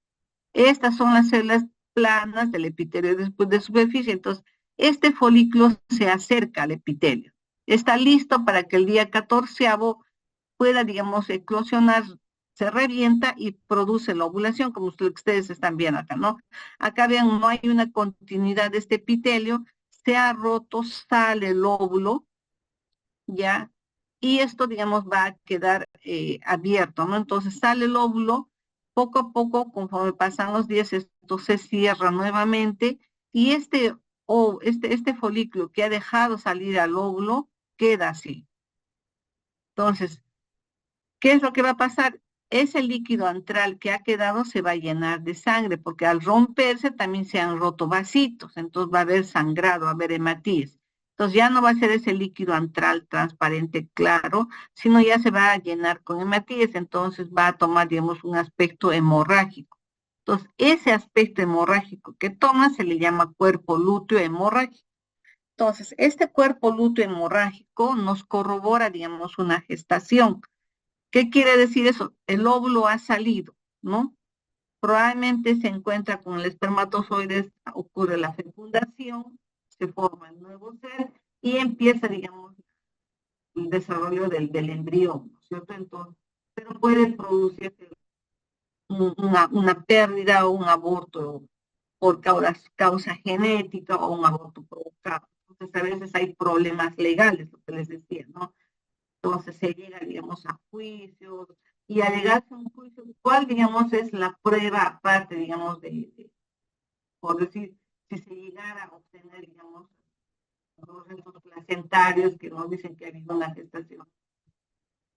Estas son las células planas del epitelio de superficie. Entonces, este folículo se acerca al epitelio. Está listo para que el día 14 pueda, digamos, eclosionar, se revienta y produce la ovulación, como ustedes están viendo acá, ¿no? Acá vean, no hay una continuidad de este epitelio, se ha roto, sale el óvulo, ¿ya? Y esto, digamos, va a quedar abierto, ¿no? Entonces sale el óvulo, poco a poco, conforme pasan los días, esto se cierra nuevamente y este folículo que ha dejado salir al óvulo queda así. Entonces, ¿qué es lo que va a pasar? Ese líquido antral que ha quedado se va a llenar de sangre, porque al romperse también se han roto vasitos, entonces va a haber sangrado, va a haber hematíes. Entonces ya no va a ser ese líquido antral transparente claro, sino ya se va a llenar con hematíes, entonces va a tomar, digamos, un aspecto hemorrágico. Entonces, ese aspecto hemorrágico que toma se le llama cuerpo lúteo hemorrágico. Entonces, este cuerpo lúteo hemorrágico nos corrobora, digamos, una gestación. ¿Qué quiere decir eso? El óvulo ha salido, ¿no? Probablemente se encuentra con el espermatozoide, ocurre la fecundación, se forma el nuevo ser y empieza, digamos, el desarrollo del embrión, ¿no es cierto? Entonces, pero puede producirse una pérdida o un aborto por causa genética o un aborto provocado. Entonces, a veces hay problemas legales, lo que les decía, ¿no? Entonces se llega, digamos, a juicios y alegarse un juicio, ¿cuál, digamos, es la prueba aparte, digamos, por decir, si se llegara a obtener, digamos, los restos placentarios que nos dicen que ha habido una gestación?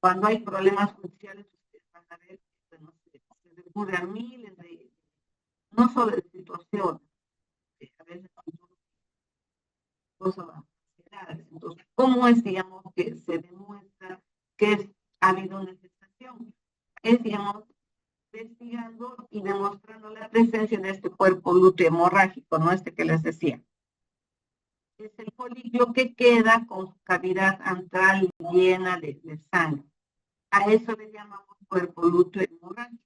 Cuando hay problemas judiciales, ustedes van a ver que bueno, se recurre a miles no solo de situaciones, a veces cosas ansiedades. Entonces, ¿cómo es, digamos, que se demuestra que ha habido una gestación? Es, digamos, investigando y demostrando la presencia de este cuerpo lúteo hemorrágico, ¿no? Este que les decía. Es el folículo que queda con su cavidad antral llena de sangre. A eso le llamamos cuerpo lúteo hemorrágico.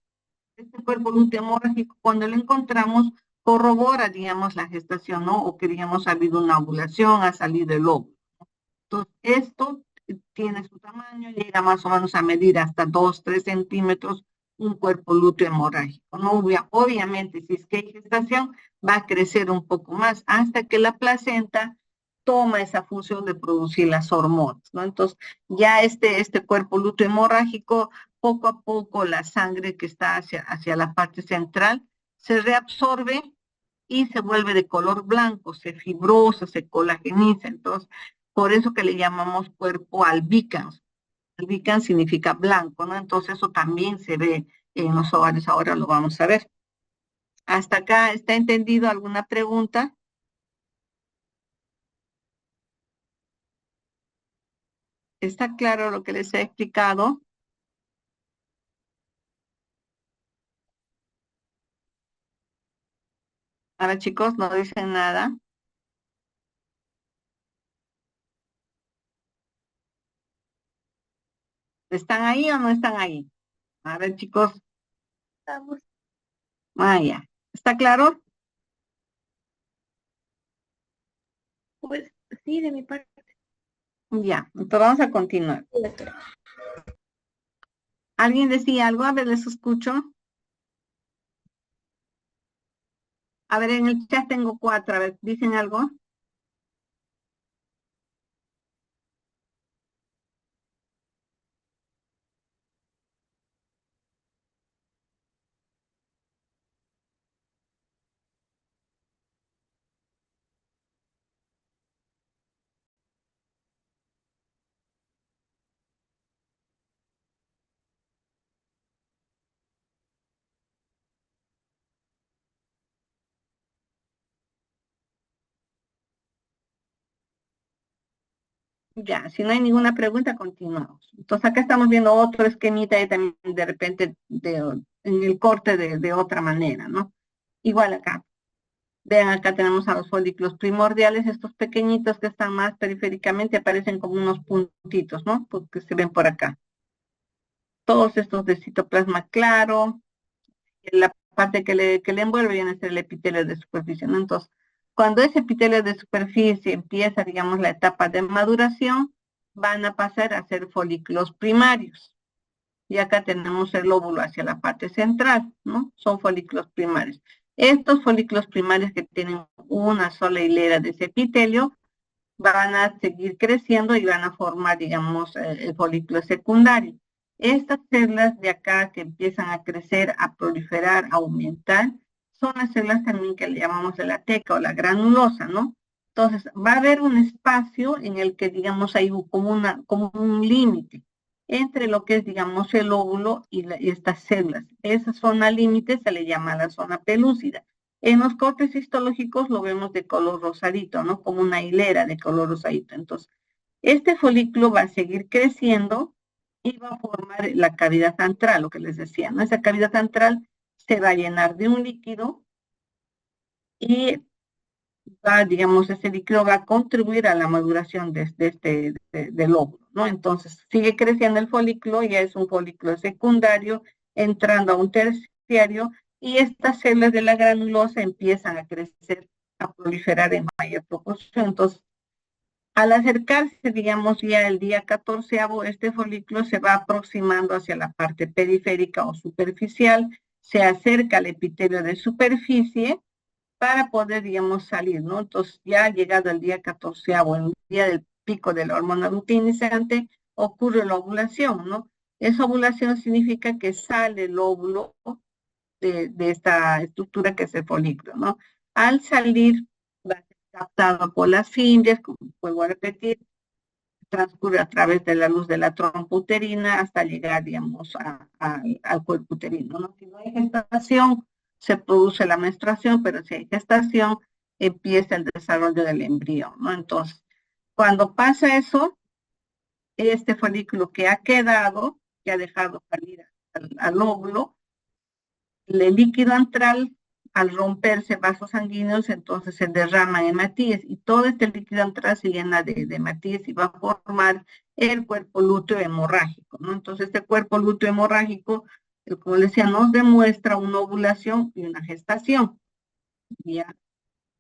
Este cuerpo lúteo hemorrágico, cuando lo encontramos, corrobora, digamos, la gestación, ¿no? O que, digamos, ha habido una ovulación, ha salido el óvulo. Entonces, esto tiene su tamaño, llega más o menos a medir hasta 2, 3 centímetros un cuerpo lúteo hemorrágico. ¿No? Obviamente, si es que hay gestación, va a crecer un poco más hasta que la placenta toma esa función de producir las hormonas, ¿no? Entonces, ya este cuerpo lúteo hemorrágico, poco a poco la sangre que está hacia la parte central se reabsorbe y se vuelve de color blanco, se fibrosa, se colageniza. Entonces, por eso que le llamamos cuerpo albicans. Albicans significa blanco, ¿no? Entonces, eso también se ve en los ovarios. Ahora lo vamos a ver. ¿Hasta acá está entendido alguna pregunta? ¿Está claro lo que les he explicado? Ahora, chicos, no dicen nada. ¿Están ahí o no están ahí? A ver, chicos. Estamos. Ah, ya. ¿Está claro? Pues sí, de mi parte, Ya. Entonces vamos a continuar. doctora. ¿Alguien decía algo? A ver, les escucho. A ver, en el chat tengo 4. A ver, ¿dicen algo? Ya, si no hay ninguna pregunta, continuamos. Entonces acá estamos viendo otro esquemita y también de repente en el corte de otra manera, ¿no? Igual acá. Vean, acá tenemos a los folículos primordiales, estos pequeñitos que están más periféricamente, aparecen como unos puntitos, ¿no? Porque se ven por acá. Todos estos de citoplasma claro, la parte que le envuelve viene a ser el epitelio de superficie, ¿no? Entonces, cuando ese epitelio de superficie empieza, digamos, la etapa de maduración, van a pasar a ser folículos primarios. Y acá tenemos el lóbulo hacia la parte central, ¿no? Son folículos primarios. Estos folículos primarios que tienen una sola hilera de ese epitelio van a seguir creciendo y van a formar, digamos, el folículo secundario. Estas células de acá que empiezan a crecer, a proliferar, a aumentar, son las células también que le llamamos de la teca o la granulosa, ¿no? Entonces, va a haber un espacio en el que, digamos, hay como un límite entre lo que es, digamos, el óvulo y estas células. Esa zona límite se le llama la zona pelúcida. En los cortes histológicos lo vemos de color rosadito, ¿no? Como una hilera de color rosadito. Entonces, este folículo va a seguir creciendo y va a formar la cavidad antral, lo que les decía, ¿no? Esa cavidad antral se va a llenar de un líquido y va, digamos, ese líquido va a contribuir a la maduración del óvulo, ¿no? Entonces, sigue creciendo el folículo, ya es un folículo secundario, entrando a un terciario, y estas células de la granulosa empiezan a crecer, a proliferar en mayor proporción. Entonces, al acercarse, digamos, ya el día 14º, este folículo se va aproximando hacia la parte periférica o superficial, se acerca al epitelio de superficie, para poder, digamos, salir, ¿no? Entonces, ya llegado el día 14º, el día del pico de la hormona luteinizante, ocurre la ovulación, ¿no? Esa ovulación significa que sale el óvulo de esta estructura que es el folículo, ¿no? Al salir, va a ser captado por las fimbrias, como vuelvo a repetir, transcurre a través de la luz de la trompa uterina hasta llegar, digamos, al cuerpo uterino, ¿no? Si no hay gestación, se produce la menstruación, pero si hay gestación, empieza el desarrollo del embrión, ¿no? Entonces, cuando pasa eso, este folículo que ha quedado, que ha dejado salir al óvulo, el líquido antral, al romperse vasos sanguíneos, entonces se derrama en hematíes y todo este líquido antral se llena de hematíes y va a formar el cuerpo lúteo hemorrágico, ¿no? Entonces este cuerpo lúteo hemorrágico, como les decía, nos demuestra una ovulación y una gestación, ¿ya?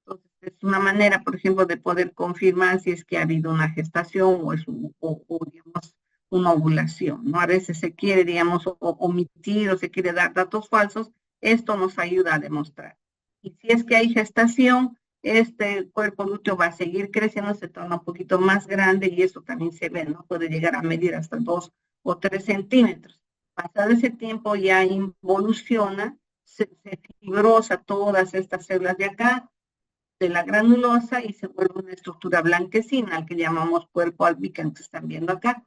Entonces es una manera, por ejemplo, de poder confirmar si es que ha habido una gestación o digamos, una ovulación, ¿no? A veces se quiere, digamos, omitir o se quiere dar datos falsos, esto nos ayuda a demostrar. Y si es que hay gestación, este cuerpo lúteo va a seguir creciendo, se torna un poquito más grande y eso también se ve, ¿no? Puede llegar a medir hasta 2 o 3 centímetros. Pasado ese tiempo ya involuciona, se fibrosa todas estas células de acá, de la granulosa, y se vuelve una estructura blanquecina, al que llamamos cuerpo albicans que están viendo acá.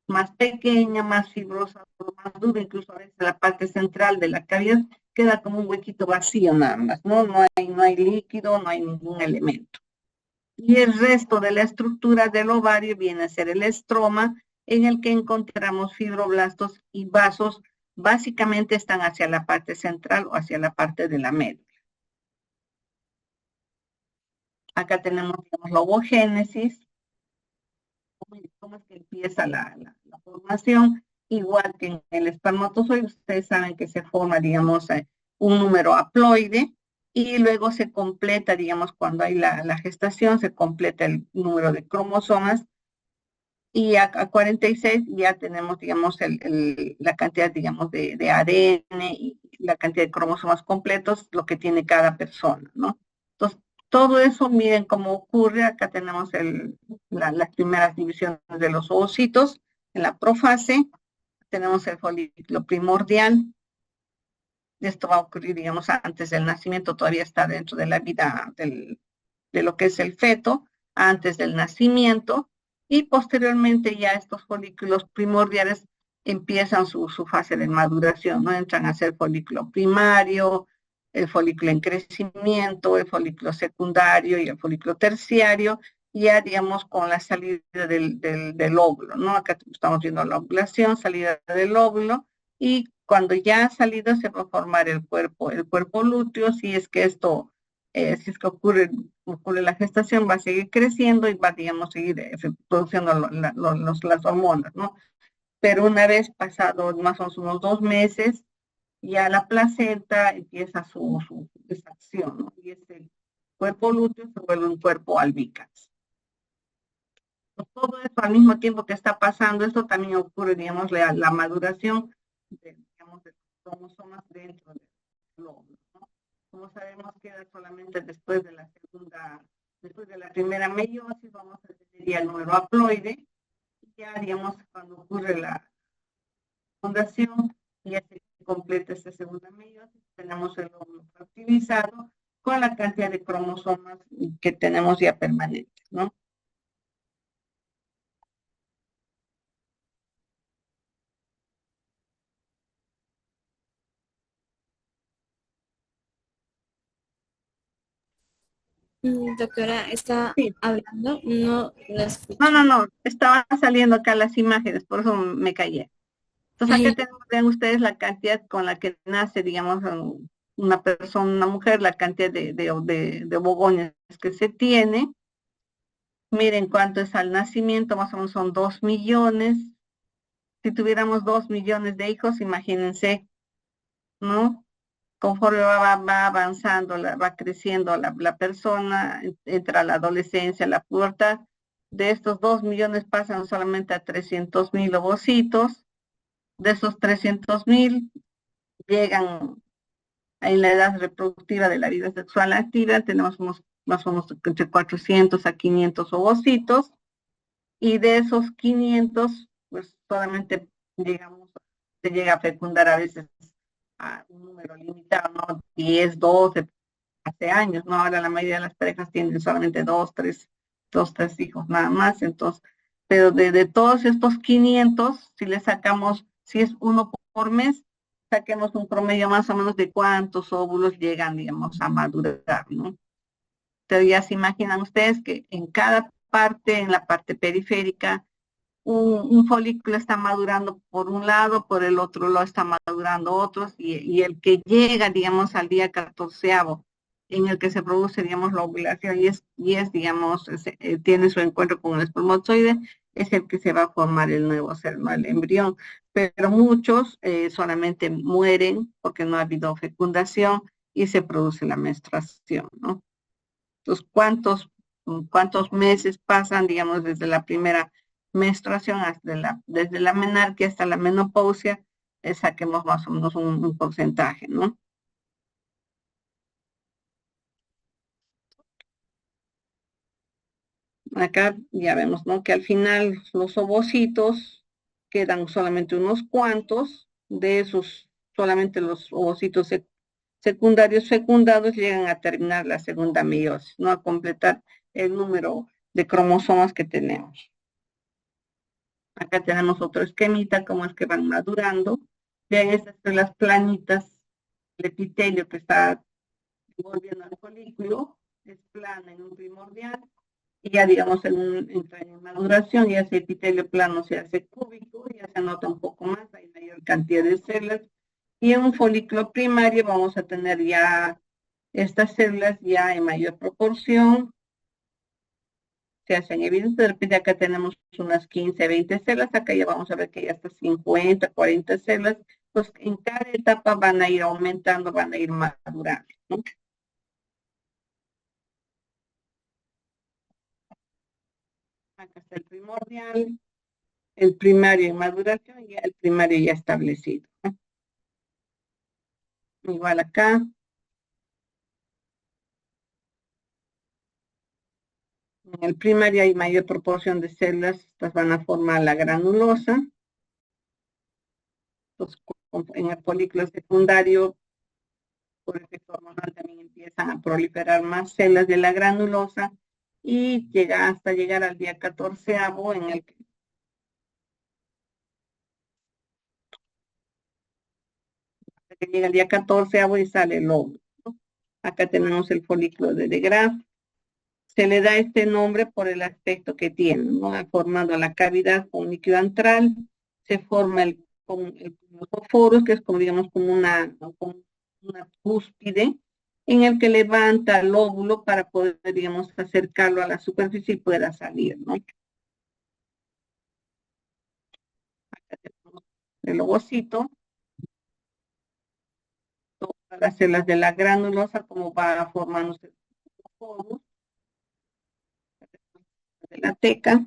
Más pequeña, más fibrosa, más dura, incluso a veces la parte central de la cavidad queda como un huequito vacío nada más, ¿no? No hay líquido, no hay ningún elemento. Y el resto de la estructura del ovario viene a ser el estroma, en el que encontramos fibroblastos y vasos, básicamente están hacia la parte central o hacia la parte de la médula. Acá tenemos, digamos, la ovogénesis, cómo es que empieza la formación, igual que en el espermatozoide. Ustedes saben que se forma, digamos, un número haploide, y luego se completa, digamos, cuando hay la gestación, se completa el número de cromosomas, y a 46 ya tenemos, digamos, la cantidad, digamos, de ADN y la cantidad de cromosomas completos, lo que tiene cada persona, ¿no? Entonces, todo eso, miren cómo ocurre. Acá tenemos las primeras divisiones de los ovocitos en la profase. Tenemos el folículo primordial. Esto va a ocurrir, digamos, antes del nacimiento, todavía está dentro de la vida de lo que es el feto, antes del nacimiento, y posteriormente ya estos folículos primordiales empiezan su fase de maduración, ¿no? Entran a ser folículo primario, el folículo en crecimiento, el folículo secundario y el folículo terciario, ya digamos con la salida del óvulo, ¿no? Acá estamos viendo la ovulación, salida del óvulo, y cuando ya ha salido se va a formar el cuerpo lúteo. Si es que esto, si es que ocurre la gestación, va a seguir creciendo y va, digamos, seguir produciendo las hormonas, ¿no? Pero una vez pasado más o menos unos 2 meses, ya la placenta empieza su acción, ¿no? Y este cuerpo lúteo se vuelve un cuerpo albicans. Todo esto al mismo tiempo que está pasando, esto también ocurre, digamos, la maduración digamos, de cromosomas dentro del óvulo, ¿no? Como sabemos, queda solamente después de la primera meiosis, vamos a tener ya el número haploide, y ya, digamos, cuando ocurre la fundación, ya se completa esta segunda meiosis, tenemos el óvulo fertilizado con la cantidad de cromosomas que tenemos ya permanentes, ¿no? Doctora, está Sí. hablando, no la No, escucho. no, estaban saliendo acá las imágenes, por eso me callé. Entonces, acá Ay, tenemos, vean ustedes la cantidad con la que nace, digamos, una persona, una mujer, la cantidad de ovogones que se tiene. Miren cuánto es al nacimiento, más o menos son 2 millones. Si tuviéramos 2 millones de hijos, imagínense, ¿no? Conforme va avanzando, va creciendo la persona, entra la adolescencia, la pubertad, de estos 2 millones pasan solamente a 300.000 ovocitos. De esos 300.000 llegan en la edad reproductiva de la vida sexual activa, tenemos más o menos entre 400 a 500 ovocitos, y de esos 500, pues solamente se llega a fecundar a veces a un número limitado, ¿no? 10, 12, hace años, ¿no? Ahora la mayoría de las parejas tienen solamente dos, tres hijos nada más. Entonces, pero de todos estos 500, si le sacamos, si es uno por mes, saquemos un promedio más o menos de cuántos óvulos llegan, digamos, a madurar, ¿no? Pero ya se imaginan ustedes que en cada parte, en la parte periférica, un folículo está madurando por un lado, por el otro lado está madurando otros, y el que llega, digamos, al día 14º, en el que se produce, digamos, la ovulación digamos, tiene su encuentro con el espermatozoide, es el que se va a formar el nuevo ser, ¿no? El embrión. Pero muchos solamente mueren porque no ha habido fecundación y se produce la menstruación, ¿no? Entonces, ¿cuántos meses pasan, digamos, desde la primera menstruación desde la menarquia hasta la menopausia? Saquemos más o menos un porcentaje, ¿no? Acá ya vemos, ¿no? Que al final los ovocitos quedan solamente unos cuantos, de esos solamente los ovocitos secundarios fecundados llegan a terminar la segunda meiosis, ¿no? A completar el número de cromosomas que tenemos. Acá tenemos otro esquemita, como es que van madurando. Vean estas células planitas, el epitelio que está volviendo al folículo, es plana en un primordial, y ya digamos entra en maduración, ya ese epitelio plano se hace cúbico, ya se nota un poco más, hay mayor cantidad de células, y en un folículo primario vamos a tener ya estas células ya en mayor proporción, se hacen evidentes. De repente acá tenemos unas 15, 20 células, acá ya vamos a ver que ya hasta 50, 40 células, pues en cada etapa van a ir aumentando, van a ir madurando, ¿no? Acá está el primordial, el primario en maduración y el primario ya establecido, ¿no? Igual acá, en el primario hay mayor proporción de células, estas van a formar la granulosa. Pues, en el folículo secundario, por efecto hormonal, también empiezan a proliferar más células de la granulosa y llega hasta llegar al día 14º en el que llega el día 14º y sale el óvulo, ¿no? Acá tenemos el folículo de Graf. Se le da este nombre por el aspecto que tiene, ¿no? Formando la cavidad con líquido antral, se forma los foros, que es como, digamos, como una cúspide, en el que levanta el óvulo para poder, digamos, acercarlo a la superficie y pueda salir, ¿no? Acá tenemos el ovocito, todas las células de la granulosa, como va formándose los foros de la teca.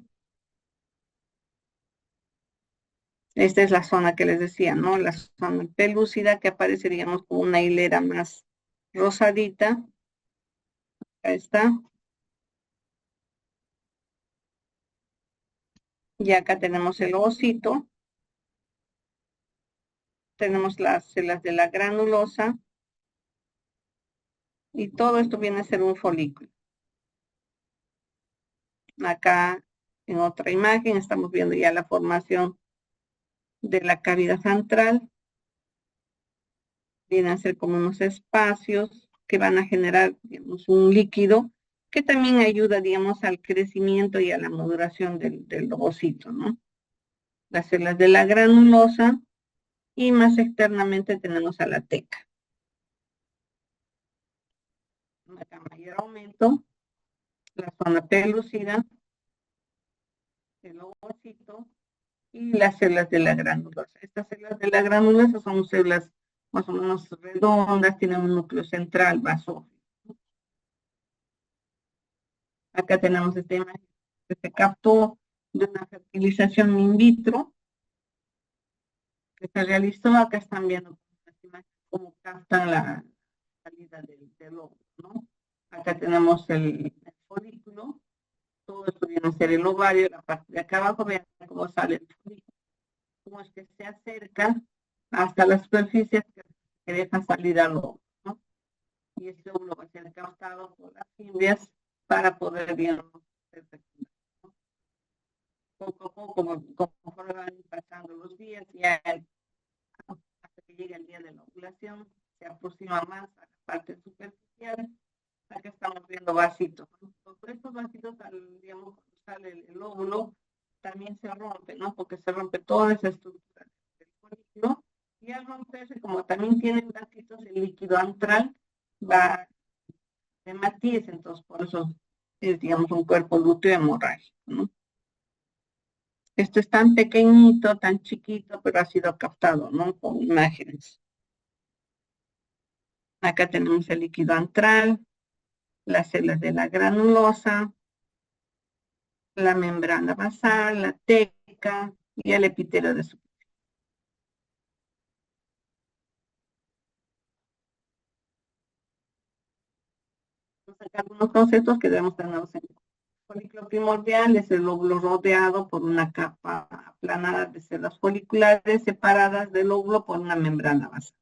Esta es la zona que les decía, ¿no? La zona pelúcida que aparece, digamos, como una hilera más rosadita. Acá está. Y acá tenemos el ovocito. Tenemos las células de la granulosa. Y todo esto viene a ser un folículo. Acá, en otra imagen, estamos viendo ya la formación de la cavidad central. Vienen a ser como unos espacios que van a generar, digamos, un líquido que también ayuda, digamos, al crecimiento y a la maduración del ovocito, ¿no? Las células de la granulosa y más externamente tenemos a la teca. Acá mayor aumento, la zona pelúcida, el ovocito y las células de la granulosa. Estas células de la granulosa son células más o menos redondas, tienen un núcleo central basófilo. Acá tenemos esta imagen que se captó de una fertilización in vitro que se realizó. Acá están viendo cómo captan la salida del óvulo, ¿no? Acá tenemos el folículo, todo esto viene a ser el ovario, la parte de acá abajo, vean cómo sale el folículo, cómo es que se acerca hasta las superficies que dejan salir al óvulo, ¿no? Y este óvulo va a ser captado por las fimbrias para poder, digamos, ser fecundado. Poco a poco, conforme van pasando los días, ya hasta que llegue el día de la ovulación, se aproxima más a la parte superficial. Acá estamos viendo vasitos, ¿no? Por estos vasitos, digamos, cuando sale el óvulo, también se rompe, ¿no? Porque se rompe toda esa estructura del folículo, y al romperse, como también tienen vasitos, el líquido antral va de matiz, entonces por eso es, digamos, un cuerpo lúteo hemorrágico, ¿no? Esto es tan pequeñito, tan chiquito, pero ha sido captado, ¿no? Con imágenes. Acá tenemos el líquido antral, las células de la granulosa, la membrana basal, la teca y el epitelio de su. Algunos conceptos que debemos tener en cuenta. folículo primordial es el óvulo rodeado por una capa aplanada de células foliculares separadas del óvulo por una membrana basal.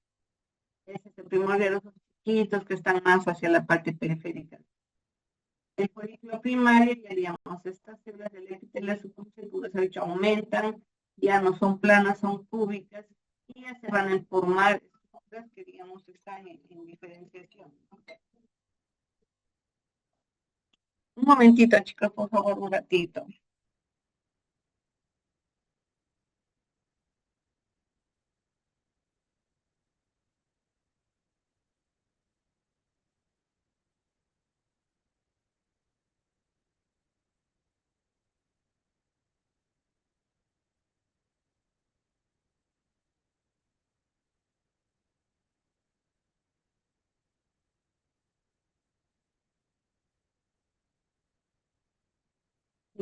Ese es el primordial, esos chiquitos que están más hacia la parte periférica. El folículo primario, ya digamos, estas células del epitelio subcúbico se aumentan, ya no son planas, son cúbicas, y ya se van a formar estructuras que, digamos, están en diferenciación. Un momentito, chicos, por favor, un ratito.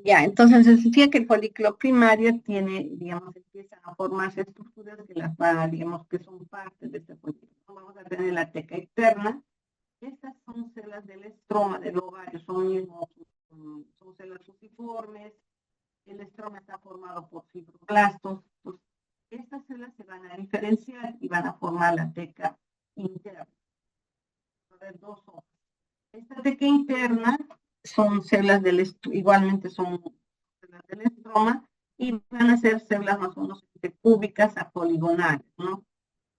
Ya, entonces se decía que el folículo primario tiene, digamos, empiezan a formarse estructuras que las van, digamos, que son parte de este folículo. Vamos a tener la teca externa. Estas son células del estroma del ovario, son células fusiformes. El estroma está formado por fibroblastos. Pues, estas células se van a diferenciar y van a formar la teca interna. Va a haber dos hojas. Esta teca interna son células igualmente son células del estroma y van a ser células más o menos cúbicas a poligonales, ¿no?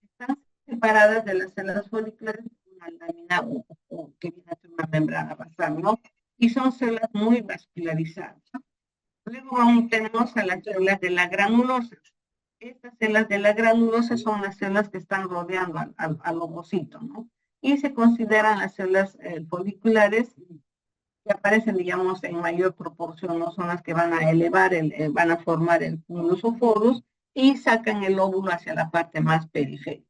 Están separadas de las células foliculares por una lámina o que viene a ser una membrana basal, ¿no? Y son células muy vascularizadas. Luego tenemos a las células de la granulosa. Estas células de la granulosa son las células que están rodeando al ovocito, ¿no? Y se consideran las células foliculares que aparecen, digamos, en mayor proporción, no son las que van a elevar, van a formar el cumulus oforus y sacan el óvulo hacia la parte más periférica.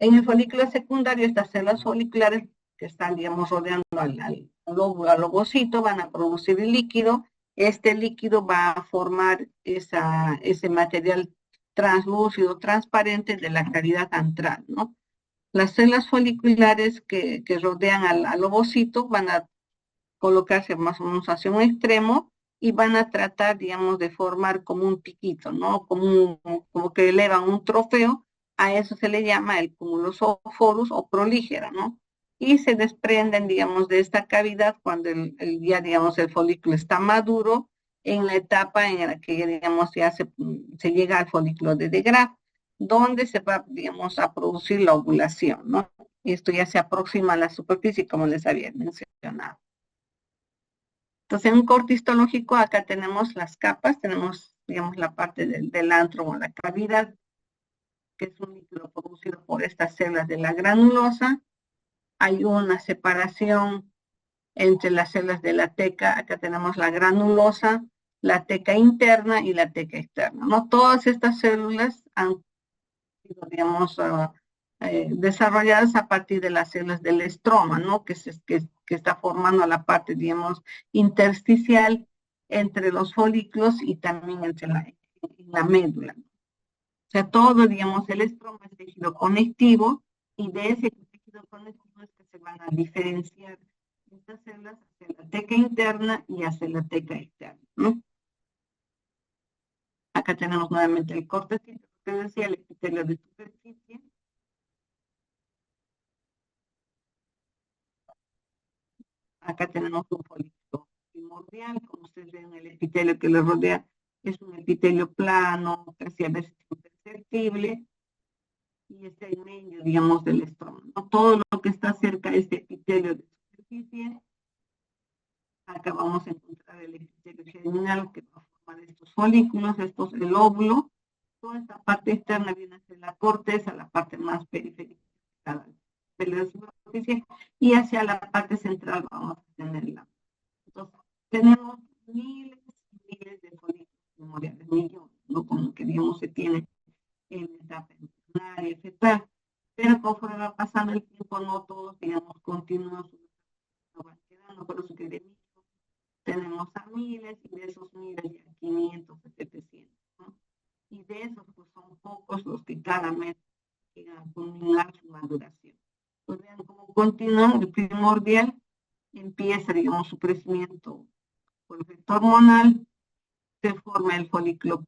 En el folículo secundario, estas células foliculares que están, digamos, rodeando al óvulo, al ovocito, van a producir el líquido. Este líquido va a formar ese material translúcido, transparente de la cavidad antral, ¿no? Las células foliculares que rodean al ovocito van a colocarse más o menos hacia un extremo y van a tratar, digamos, de formar como un piquito, ¿no? Como que elevan un trofeo, a eso se le llama el cumulus oforus o prolígera, ¿no? Y se desprenden, digamos, de esta cavidad cuando ya, digamos, el folículo está maduro, en la etapa en la que, digamos, ya se llega al folículo de Degraaff, donde se va, digamos, a producir la ovulación, ¿no? Y esto ya se aproxima a la superficie, como les había mencionado. Entonces, en un corte histológico, acá tenemos las capas, tenemos, digamos, la parte del antro o la cavidad, que es un líquido producido por estas células de la granulosa. Hay una separación entre las células de la teca, acá tenemos la granulosa, la teca interna y la teca externa, ¿no? Todas estas células han sido, digamos, desarrolladas a partir de las células del estroma, ¿no? Que está formando la parte, digamos, intersticial entre los folículos y también entre la médula. O sea, todo, digamos, el estroma es tejido conectivo y de ese tejido conectivo es que se van a diferenciar estas células hacia la teca interna y hacia la teca externa, ¿no? Acá tenemos nuevamente el cortecito, que decía el epitelio de superficie. Acá tenemos un folículo primordial, como ustedes ven, el epitelio que lo rodea es un epitelio plano, casi a veces imperceptible, y está en medio, digamos, del estroma, ¿no? Todo lo que está cerca de este epitelio de superficie, acá vamos a encontrar el epitelio germinal que va a formar estos folículos, el óvulo. Toda esta parte externa viene hacia la corteza, la parte más periférica de la superficie, y hacia la parte central vamos a tenerla. Entonces, tenemos miles y miles de folículos primordiales, millones, ¿no? Como que, digamos, se tiene en la etapa embrionaria, fetal. Pero conforme va pasando el tiempo, no todos, digamos, continúan su van quedando, por eso que de miles tenemos a miles, y de esos miles ya 500, 700, ¿no? Y de esos, pues son pocos los que cada mes llegan a culminar su maduración. Pues vean cómo continúan, el primordial empieza empieza, digamos, su crecimiento por efecto hormonal, se forma el folículo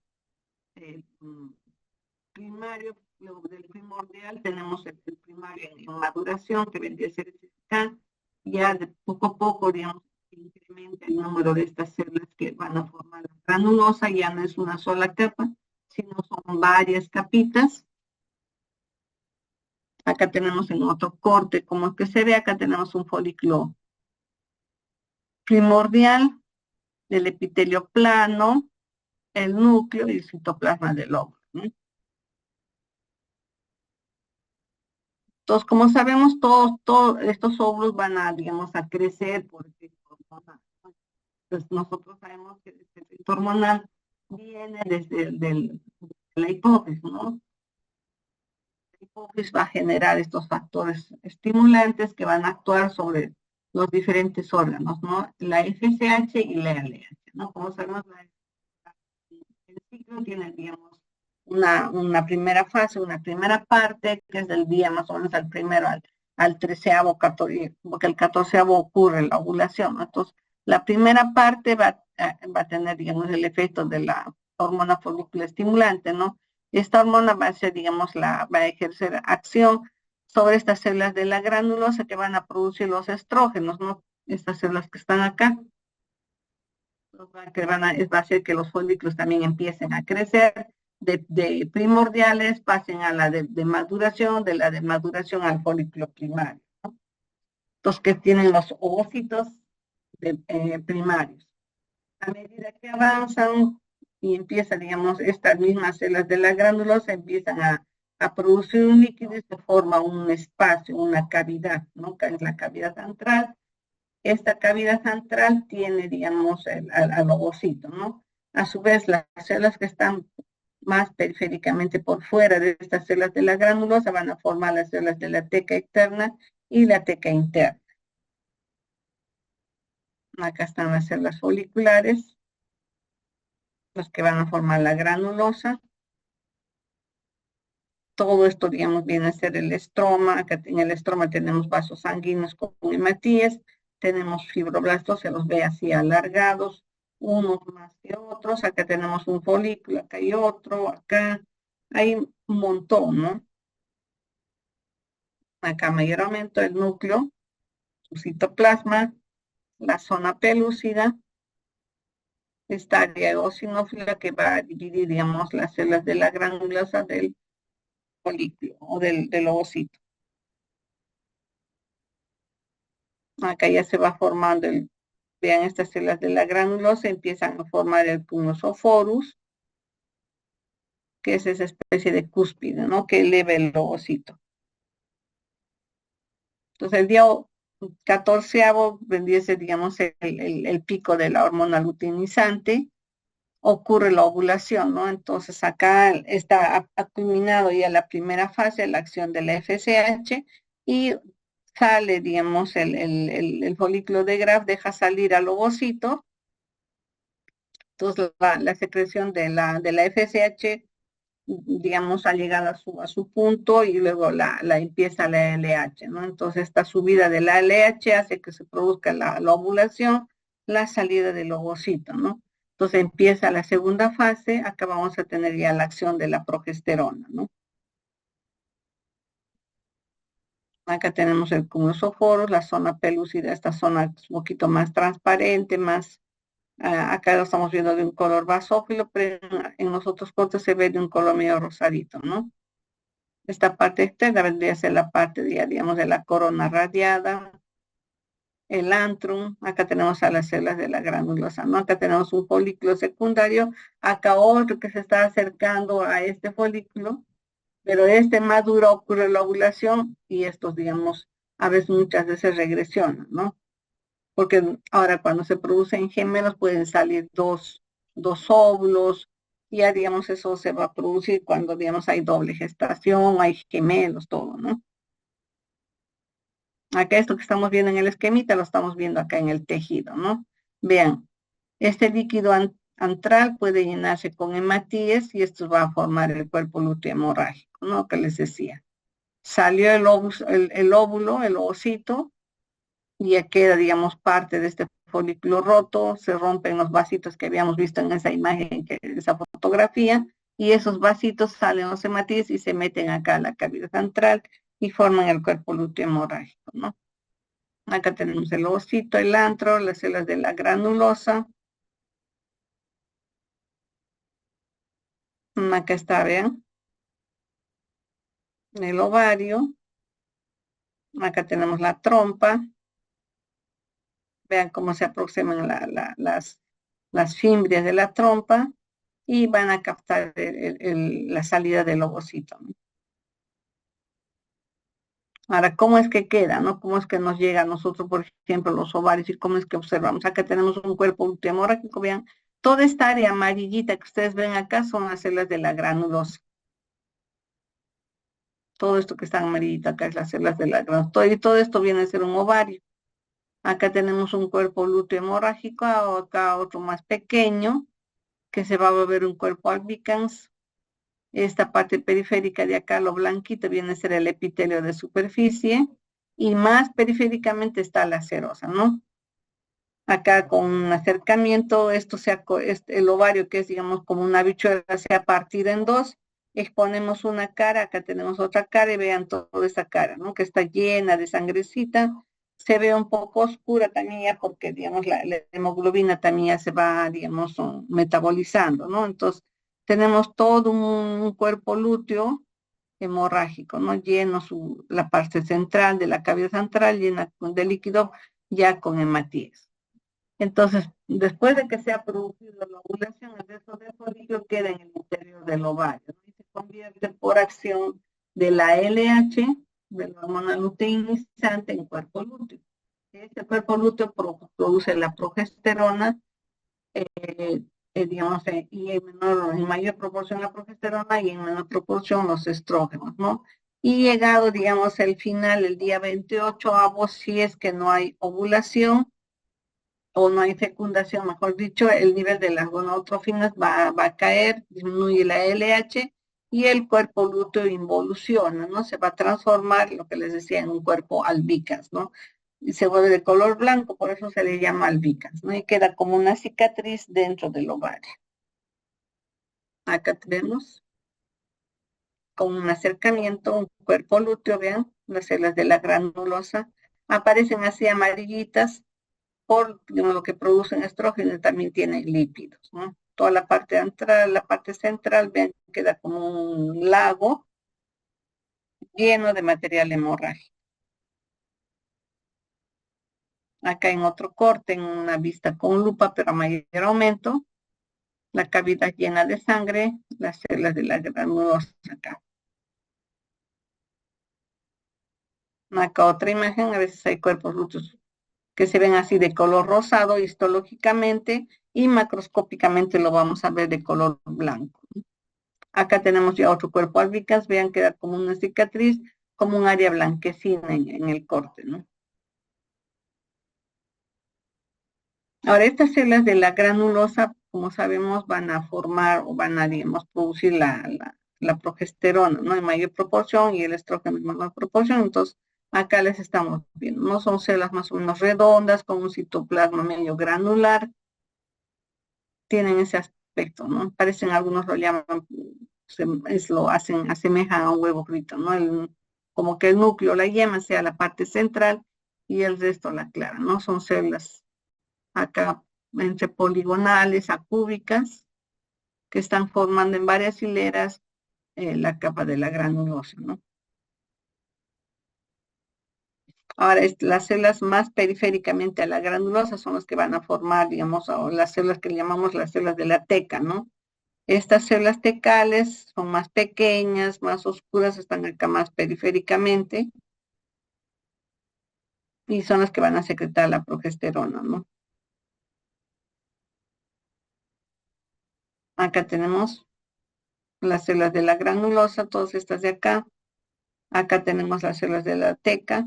primario. Luego del primordial tenemos el primario en maduración, que vendría a ser el CISCAN. Ya de poco a poco, digamos, incrementa el número de estas células que van a formar la granulosa. Ya no es una sola capa, sino son varias capitas. Acá tenemos en otro corte, como que se ve, acá tenemos un folículo primordial del epitelio plano, el núcleo y el citoplasma del óvulo, ¿no? Entonces, como sabemos, todos estos óvulos van a, digamos, a crecer por efecto hormonal. Entonces, nosotros sabemos que el efecto hormonal viene desde la hipófisis, ¿no? La hipófisis va a generar estos factores estimulantes que van a actuar sobre los diferentes órganos, ¿no? La FSH y la LH, ¿no? Como sabemos, el ciclo tiene, digamos, una primera fase, una primera parte, que es del día más o menos al primero al 13º, porque el 14º ocurre la ovulación, ¿no? Entonces, la primera parte va a tener, digamos, el efecto de la hormona folículo estimulante, ¿no? Y esta hormona va a ser, digamos, va a ejercer acción sobre estas células de la granulosa que van a producir los estrógenos, ¿no? Estas células que están acá, que va a hacer que los folículos también empiecen a crecer, de primordiales pasen a la de maduración, de la de maduración al folículo primario, ¿no? Los que tienen los ovocitos primarios. A medida que avanzan y empiezan, digamos, estas mismas células de la granulosa empiezan a producir un líquido y se forma un espacio, una cavidad, ¿no? Que es la cavidad central. Esta cavidad central tiene, digamos, al ovocito, ¿no? A su vez, las células que están más periféricamente por fuera de estas células de la granulosa van a formar las células de la teca externa y la teca interna. Acá están las células foliculares, las que van a formar la granulosa. Todo esto, digamos, viene a ser el estroma. Acá en el estroma tenemos vasos sanguíneos con hematíes, tenemos fibroblastos, se los ve así alargados, unos más que otros. Acá tenemos un folículo, acá hay otro, acá hay un montón, ¿no? Acá mayormente el núcleo, su citoplasma, la zona pelúcida, esta área eosinófila que va a dividir, digamos, las células de la granulosa del folículo o del ovocito. Acá ya se va formando vean, estas células de la granulosa empiezan a formar el punosophorus, que es esa especie de cúspide, ¿no? Que eleva el ovocito. Entonces, el día 14º vendría a ser, digamos, el pico de la hormona luteinizante, ocurre la ovulación, ¿no? Entonces, acá ha culminado ya la primera fase, la acción de la FSH, y sale, digamos, el folículo de Graf, deja salir al ovocito. Entonces, la secreción de la FSH, digamos, ha llegado a su punto y luego empieza la LH, ¿no? Entonces, esta subida de la LH hace que se produzca la ovulación, la salida del ovocito, ¿no? Entonces, empieza la segunda fase, acá vamos a tener ya la acción de la progesterona, ¿no? Acá tenemos el cumulosoforos, la zona pelúcida, esta zona es un poquito más transparente, más acá lo estamos viendo de un color basófilo, pero en los otros cortes se ve de un color medio rosadito, ¿no? Esta parte externa vendría a ser la parte, digamos, de la corona radiada, el antrum. Acá tenemos a las células de la granulosa, ¿no? Acá tenemos un folículo secundario, acá otro que se está acercando a este folículo, pero este madura, ocurre la ovulación y estos, digamos, a veces, muchas veces regresionan, ¿no? Porque ahora cuando se producen gemelos pueden salir dos óvulos, y ya, digamos, eso se va a producir cuando, digamos, hay doble gestación, hay gemelos, todo, ¿no? Acá esto que estamos viendo en el esquemita lo estamos viendo acá en el tejido, ¿no? Vean, este líquido antral puede llenarse con hematíes y esto va a formar el cuerpo lúteo hemorrágico, ¿no? Que les decía. Salió el óvulo, el ovocito, y ya queda, digamos, parte de este folículo roto, se rompen los vasitos que habíamos visto en esa imagen, esa fotografía, y esos vasitos salen los hematíes y se meten acá a la cavidad central y forman el cuerpo lúteo hemorrágico, ¿no? Acá tenemos el ovocito, el antro, las células de la granulosa. Acá está, vean, el ovario. Acá tenemos la trompa. Vean cómo se aproximan las fimbrias de la trompa y van a captar la salida del ovocito, ¿no? Ahora, ¿cómo es que queda, no? ¿Cómo es que nos llega a nosotros, por ejemplo, los ovarios y cómo es que observamos? Acá tenemos un cuerpo hemorrágico, vean, toda esta área amarillita que ustedes ven acá son las células de la granulosa. Todo esto que está amarillito acá es las células de la granulosa. Y todo esto viene a ser un ovario. Acá tenemos un cuerpo lúteo hemorrágico, acá otro más pequeño, que se va a volver un cuerpo albicans. Esta parte periférica de acá, lo blanquito, viene a ser el epitelio de superficie, y más periféricamente está la serosa, ¿no? Acá con un acercamiento, el ovario, que es, digamos, como una habichuela, se ha partido en dos, exponemos una cara, acá tenemos otra cara, y vean toda esa cara, ¿no? Que está llena de sangrecita, se ve un poco oscura también ya porque, digamos, la hemoglobina también ya se va, digamos, metabolizando, ¿no? Entonces, tenemos todo un cuerpo lúteo hemorrágico, ¿no? Lleno la parte central de la cavidad central, llena de líquido, ya con hematíes. Entonces, después de que se ha producido la ovulación, el resto del folículo queda en el interior del ovario, ¿no? Y se convierte por acción de la LH, de la hormona luteinizante, en cuerpo lúteo. Este cuerpo lúteo produce la progesterona, digamos, y en mayor proporción la progesterona y en menor proporción los estrógenos, ¿no? Y llegado, digamos, el final, el día 28, si es que no hay ovulación, o no hay fecundación, mejor dicho, el nivel de las gonadotrofinas va a caer, disminuye la LH y el cuerpo lúteo involuciona, ¿no? Se va a transformar, lo que les decía, en un cuerpo albicans, ¿no? Y se vuelve de color blanco, por eso se le llama albicans, ¿no? Y queda como una cicatriz dentro del ovario. Acá tenemos con un acercamiento, un cuerpo lúteo, vean, las células de la granulosa aparecen así amarillitas, por, digamos, lo que producen estrógenos, también tienen lípidos, ¿no? Toda la parte central, vean, queda como un lago lleno de material hemorrágico. Acá en otro corte, en una vista con lupa, pero a mayor aumento, la cavidad llena de sangre, las células de la granulosa acá. Acá otra imagen, a veces hay cuerpos lúteos que se ven así de color rosado histológicamente, y macroscópicamente lo vamos a ver de color blanco. Acá tenemos ya otro cuerpo albicans, vean, queda como una cicatriz, como un área blanquecina en el corte, ¿no? Ahora, estas células de la granulosa, como sabemos, van a formar o van a, digamos, producir la progesterona, ¿no? En mayor proporción, y el estrógeno en menor proporción. Entonces, acá les estamos viendo, ¿no? Son células más o menos redondas, con un citoplasma medio granular, tienen ese aspecto, ¿no? Parecen, algunos lo llaman, asemejan a un huevo frito, ¿no? Como que el núcleo, la yema, sea la parte central y el resto la clara, ¿no? Son células acá entre poligonales, acúbicas, que están formando en varias hileras la capa de la granulosa, ¿no? Ahora, las células más periféricamente a la granulosa son las que van a formar, digamos, las células que llamamos las células de la teca, ¿no? Estas células tecales son más pequeñas, más oscuras, están acá más periféricamente, y son las que van a secretar la progesterona, ¿no? Acá tenemos las células de la granulosa, todas estas de acá. Acá tenemos las células de la teca,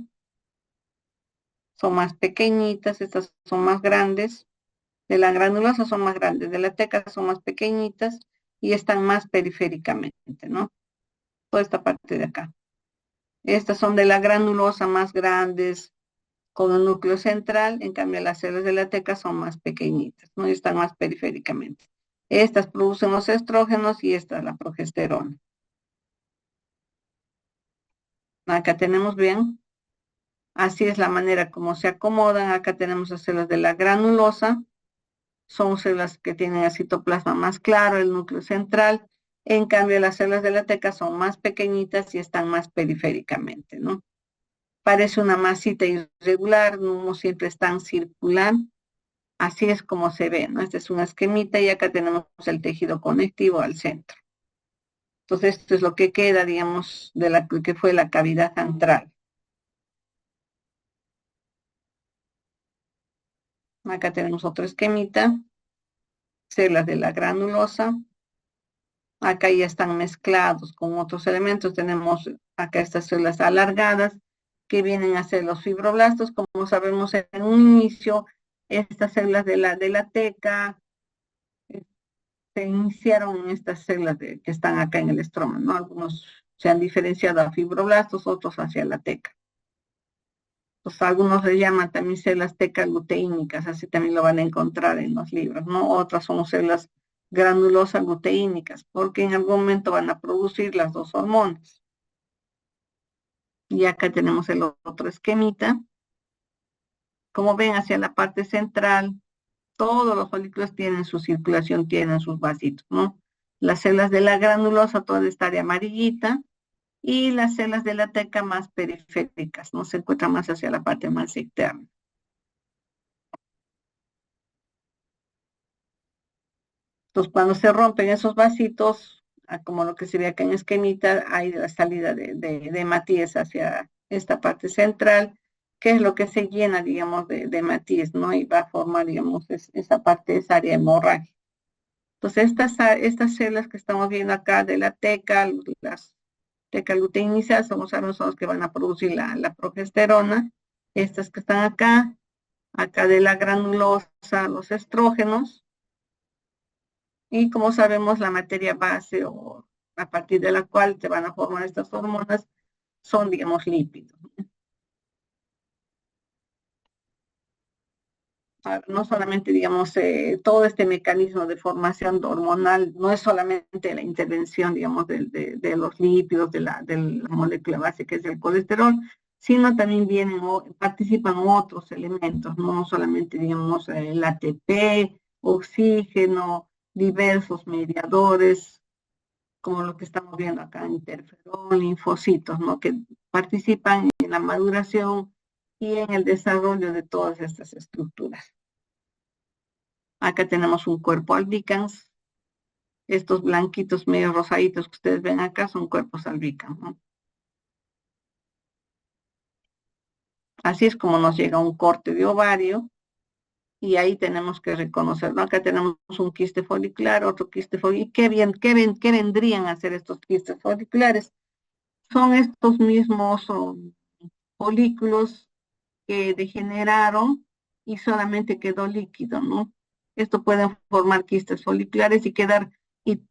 son más pequeñitas, estas son más grandes. De la granulosa son más grandes, de la teca son más pequeñitas y están más periféricamente, ¿no? Toda esta parte de acá. Estas son de la granulosa, más grandes, con el núcleo central. En cambio, las células de la teca son más pequeñitas, ¿no? Y están más periféricamente. Estas producen los estrógenos y esta la progesterona. Acá tenemos bien. Así es la manera como se acomodan. Acá tenemos las células de la granulosa. Son células que tienen el citoplasma más claro, el núcleo central. En cambio, las células de la teca son más pequeñitas y están más periféricamente, ¿no? Parece una masita irregular, no siempre es tan circular. Así es como se ve, ¿no? Este es una esquemita y acá tenemos el tejido conectivo al centro. Entonces, esto es lo que queda, digamos, de la que fue la cavidad antral. Acá tenemos otro esquemita, células de la granulosa. Acá ya están mezclados con otros elementos. Tenemos acá estas células alargadas que vienen a ser los fibroblastos. Como sabemos en un inicio, estas células de la teca se iniciaron en estas células que están acá en el estroma, ¿no? Algunos se han diferenciado a fibroblastos, otros hacia la teca. Pues algunos le llaman también células teca-luteínicas, así también lo van a encontrar en los libros, ¿no? Otras son células granulosas luteínicas, porque en algún momento van a producir las dos hormonas. Y acá tenemos el otro esquemita. Como ven, hacia la parte central, todos los folículos tienen su circulación, tienen sus vasitos, ¿no? Las células de la granulosa, toda esta área amarillita, y las células de la teca más periféricas, ¿no? Se encuentran más hacia la parte más externa. Entonces, cuando se rompen esos vasitos, como lo que se ve acá en esquemita, hay la salida de Matías hacia esta parte central, que es lo que se llena, digamos, de Matías, ¿no? Y va a formar, digamos, esa parte, esa área hemorrágica. Entonces, estas células que estamos viendo acá de la teca, las teca-luteinizadas, como sabemos, son los que van a producir la progesterona. Estas que están acá de la granulosa, los estrógenos. Y como sabemos, la materia base o a partir de la cual se van a formar estas hormonas son, digamos, lípidos. Ahora, no solamente, digamos, todo este mecanismo de formación hormonal, no es solamente la intervención, digamos, de los lípidos, de la molécula base que es el colesterol, sino también participan otros elementos, no solamente, digamos, el ATP, oxígeno, diversos mediadores, como lo que estamos viendo acá, interferón, linfocitos, ¿no? Que participan en la maduración y en el desarrollo de todas estas estructuras. Acá tenemos un cuerpo albicans. Estos blanquitos medio rosaditos que ustedes ven acá son cuerpos albicans, ¿no? Así es como nos llega un corte de ovario y ahí tenemos que reconocer, ¿no? Acá tenemos un quiste folicular, otro quiste folicular. ¿Qué vendrían a ser estos quistes foliculares? Son estos mismos folículos que degeneraron y solamente quedó líquido, ¿no? Esto puede formar quistes foliculares y quedar, y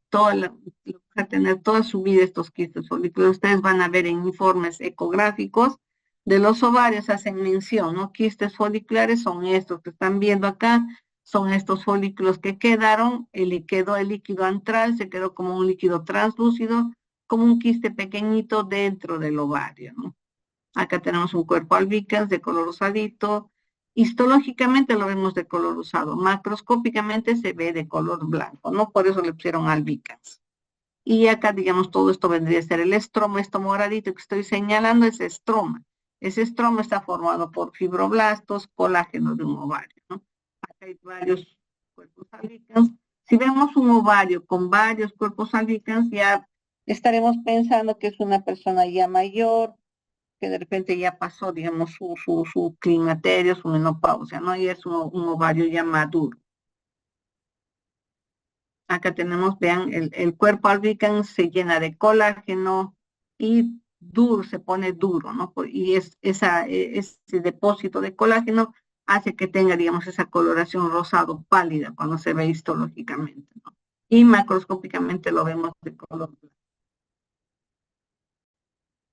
tener toda su vida estos quistes foliculares. Ustedes van a ver en informes ecográficos de los ovarios, hacen mención, ¿no? Quistes foliculares son estos que están viendo acá, son estos folículos que quedaron, quedó el líquido antral, se quedó como un líquido translúcido, como un quiste pequeñito dentro del ovario, ¿no? Acá tenemos un cuerpo albicans de color rosadito. Histológicamente lo vemos de color rosado. Macroscópicamente se ve de color blanco, ¿no? Por eso le pusieron albicans. Y acá, digamos, todo esto vendría a ser el estroma. Esto moradito que estoy señalando es estroma. Ese estroma está formado por fibroblastos, colágeno de un ovario, ¿no? Acá hay varios cuerpos albicans. Si vemos un ovario con varios cuerpos albicans, ya estaremos pensando que es una persona ya mayor, que de repente ya pasó, digamos, su climaterio, su menopausia, ¿no? Y es un ovario ya maduro. Acá tenemos, vean, el cuerpo albicans se llena de colágeno y duro, se pone duro, ¿no? Y ese depósito de colágeno hace que tenga, digamos, esa coloración rosado pálida cuando se ve histológicamente, ¿no? Y macroscópicamente lo vemos de color blanco.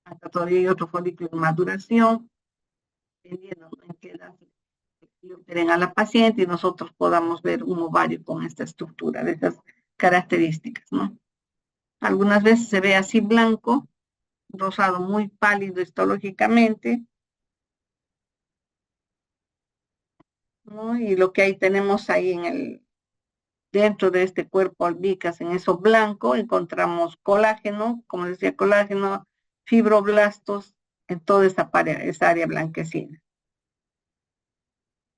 Acá todavía hay otro folículo en maduración. dependiendo, ¿no?, en qué edad le operen a la paciente y nosotros podamos ver un ovario con esta estructura, de estas características, ¿no? Algunas veces se ve así blanco, rosado muy pálido histológicamente, ¿no? Y lo que ahí tenemos ahí dentro de este cuerpo albicas, en eso blanco, encontramos colágeno, como decía, colágeno, fibroblastos, en toda esa área blanquecina.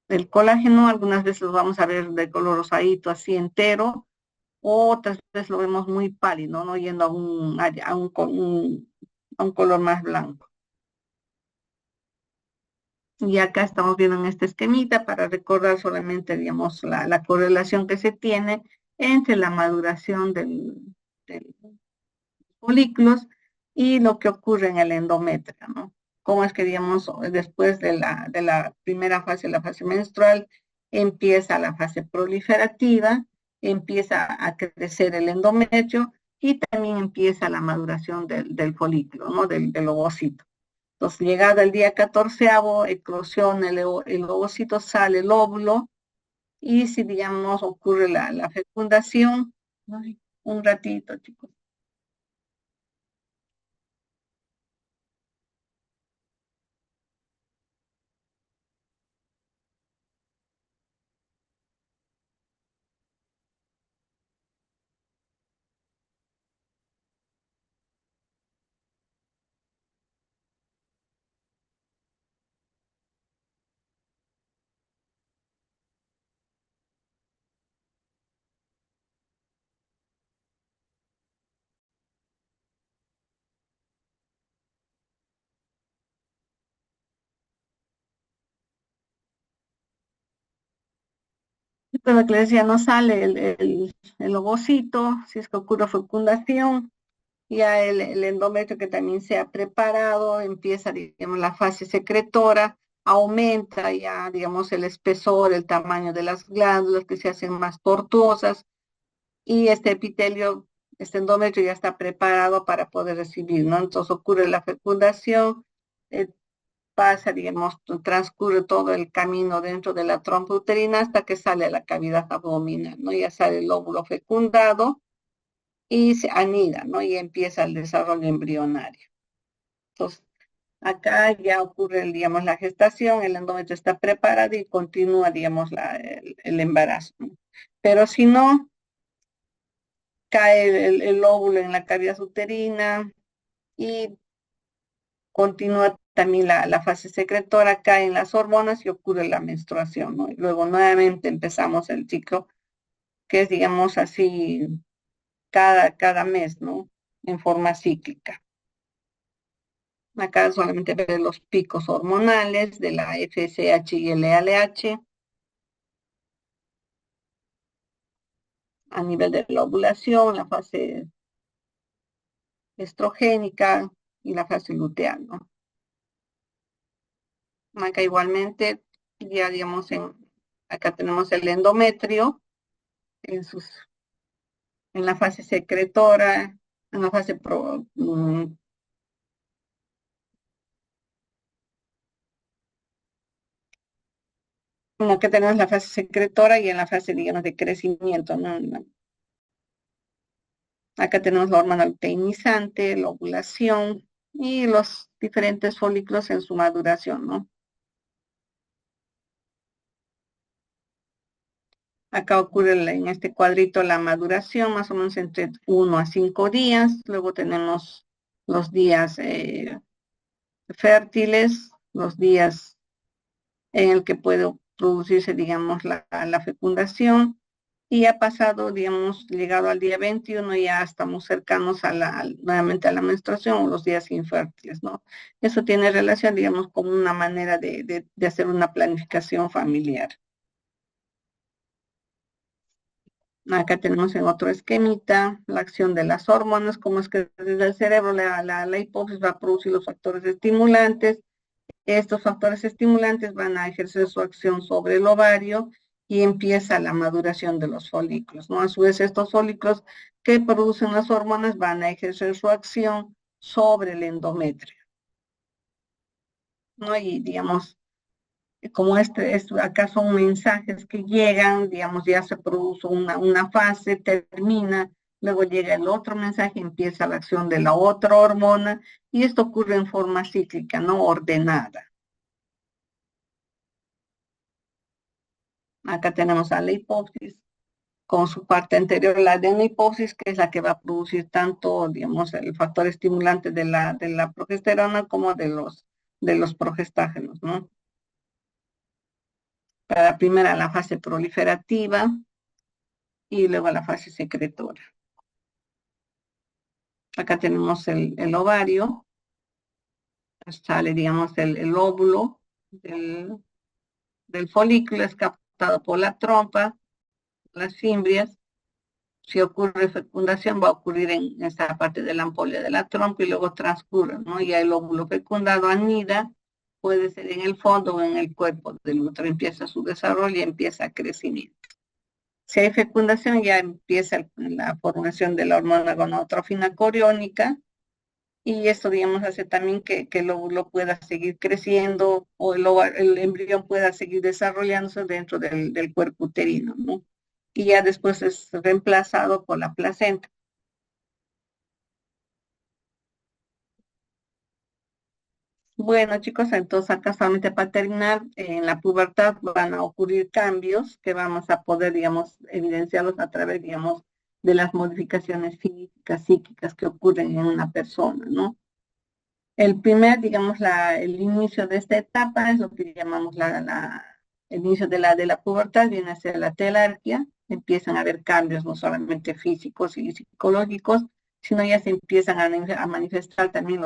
El colágeno algunas veces lo vamos a ver de color rosadito, así entero, o otras veces lo vemos muy pálido, ¿no? Yendo a un color más blanco. Y acá estamos viendo en este esquemita para recordar solamente, digamos, la correlación que se tiene entre la maduración del folículos y lo que ocurre en el endometrio, ¿no? Cómo es que, digamos, después de la primera fase, la fase menstrual, empieza la fase proliferativa, empieza a crecer el endometrio y también empieza la maduración del folículo, ¿no? Del ovocito. Entonces, llegado el día 14º, eclosiona el ovocito, sale el óvulo, y si, digamos, ocurre la fecundación, ay, un ratito, chicos. Pero que les decía, no sale el ovocito, si es que ocurre fecundación, ya el endometrio que también se ha preparado, empieza, digamos, la fase secretora, aumenta ya, digamos, el espesor, el tamaño de las glándulas que se hacen más tortuosas, y este epitelio, este endometrio ya está preparado para poder recibir, ¿no? Entonces ocurre la fecundación, eh, pasa, digamos, transcurre todo el camino dentro de la trompa uterina hasta que sale a la cavidad abdominal, ¿no? Ya sale el óvulo fecundado y se anida, ¿no? Y empieza el desarrollo embrionario. Entonces, acá ya ocurre, digamos, la gestación, el endometrio está preparado y continúa, digamos, el embarazo, ¿no? Pero si no, cae el óvulo en la cavidad uterina y continúa también la fase secretora, caen las hormonas y ocurre la menstruación, ¿no? Y luego nuevamente empezamos el ciclo, que es, digamos así, cada mes, ¿no? En forma cíclica. Acá solamente ver los picos hormonales de la FSH y el LH a nivel de la ovulación, la fase estrogénica y la fase luteal, ¿no? Acá igualmente, ya digamos, acá tenemos el endometrio en en la fase secretora, en la fase como que tenemos la fase secretora y en la fase, digamos, de crecimiento, ¿no? Acá tenemos la hormona luteinizante, la ovulación y los diferentes folículos en su maduración, ¿no? Acá ocurre en este cuadrito la maduración, más o menos entre 1 a 5 días. Luego tenemos los días fértiles, los días en el que puede producirse, digamos, la fecundación. Y ha pasado, digamos, llegado al día 21, ya estamos cercanos nuevamente a la menstruación o los días infértiles, ¿no? Eso tiene relación, digamos, con una manera de hacer una planificación familiar. Acá tenemos en otro esquemita la acción de las hormonas, como es que desde el cerebro la hipófisis va a producir los factores estimulantes. Estos factores estimulantes van a ejercer su acción sobre el ovario y empieza la maduración de los folículos, ¿no? A su vez, estos folículos que producen las hormonas van a ejercer su acción sobre el endometrio, ¿no? Y digamos, como acá son mensajes que llegan, digamos, ya se produce una fase, termina, luego llega el otro mensaje, empieza la acción de la otra hormona, y esto ocurre en forma cíclica, no ordenada. Acá tenemos a la hipófisis con su parte anterior, la adenohipófisis, que es la que va a producir tanto, digamos, el factor estimulante de la progesterona como de los progestágenos, ¿no? Para primera la fase proliferativa y luego la fase secretora. Acá tenemos el ovario, sale, digamos, el óvulo del folículo, es captado por la trompa, las fimbrias. Si ocurre fecundación, va a ocurrir en esta parte de la ampolla de la trompa y luego transcurre, ¿no? Ya el óvulo fecundado anida, puede ser en el fondo o en el cuerpo del útero, empieza su desarrollo y empieza crecimiento. Si hay fecundación, ya empieza la formación de la hormona gonadotrófica coriónica, y esto, digamos, hace también que el óvulo pueda seguir creciendo o el embrión pueda seguir desarrollándose dentro del cuerpo uterino, ¿no? Y ya después es reemplazado por la placenta. Bueno, chicos, entonces acá solamente para terminar, en la pubertad van a ocurrir cambios que vamos a poder, digamos, evidenciarlos a través, digamos, de las modificaciones físicas, psíquicas que ocurren en una persona, ¿no? El primer, digamos, el inicio de esta etapa es lo que llamamos el inicio de la pubertad, viene a ser la telarquia, empiezan a haber cambios no solamente físicos y psicológicos, sino ya se empiezan a manifestar también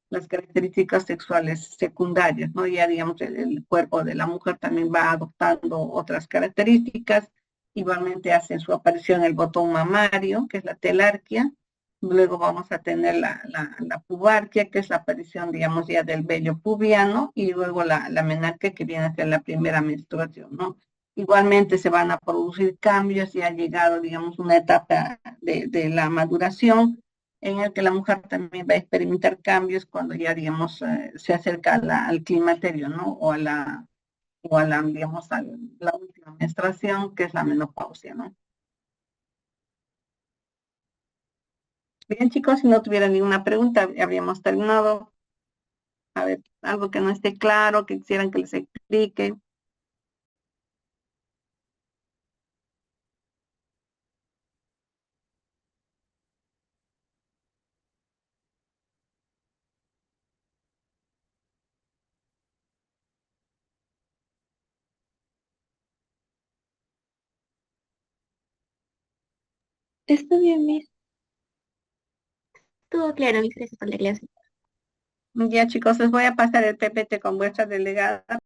las características sexuales secundarias, ¿no? Ya, digamos, el cuerpo de la mujer también va adoptando otras características, igualmente hace su aparición el botón mamario, que es la telarquia. Luego vamos a tener la pubarquia, que es la aparición, digamos, ya del vello pubiano, y luego la menarquia, que viene a ser la primera menstruación, ¿no? Igualmente se van a producir cambios y ha llegado, digamos, una etapa de la maduración en el que la mujer también va a experimentar cambios cuando ya, digamos, se acerca al climaterio, ¿no? Digamos, a la última menstruación, que es la menopausia, ¿no? Bien, chicos, si no tuvieran ninguna pregunta, habríamos terminado. A ver, algo que no esté claro, que quisieran que les explique. Está bien, Miss. Todo claro, Miss. Gracias por la clase. Ya, chicos, les voy a pasar el PPT con vuestra delegada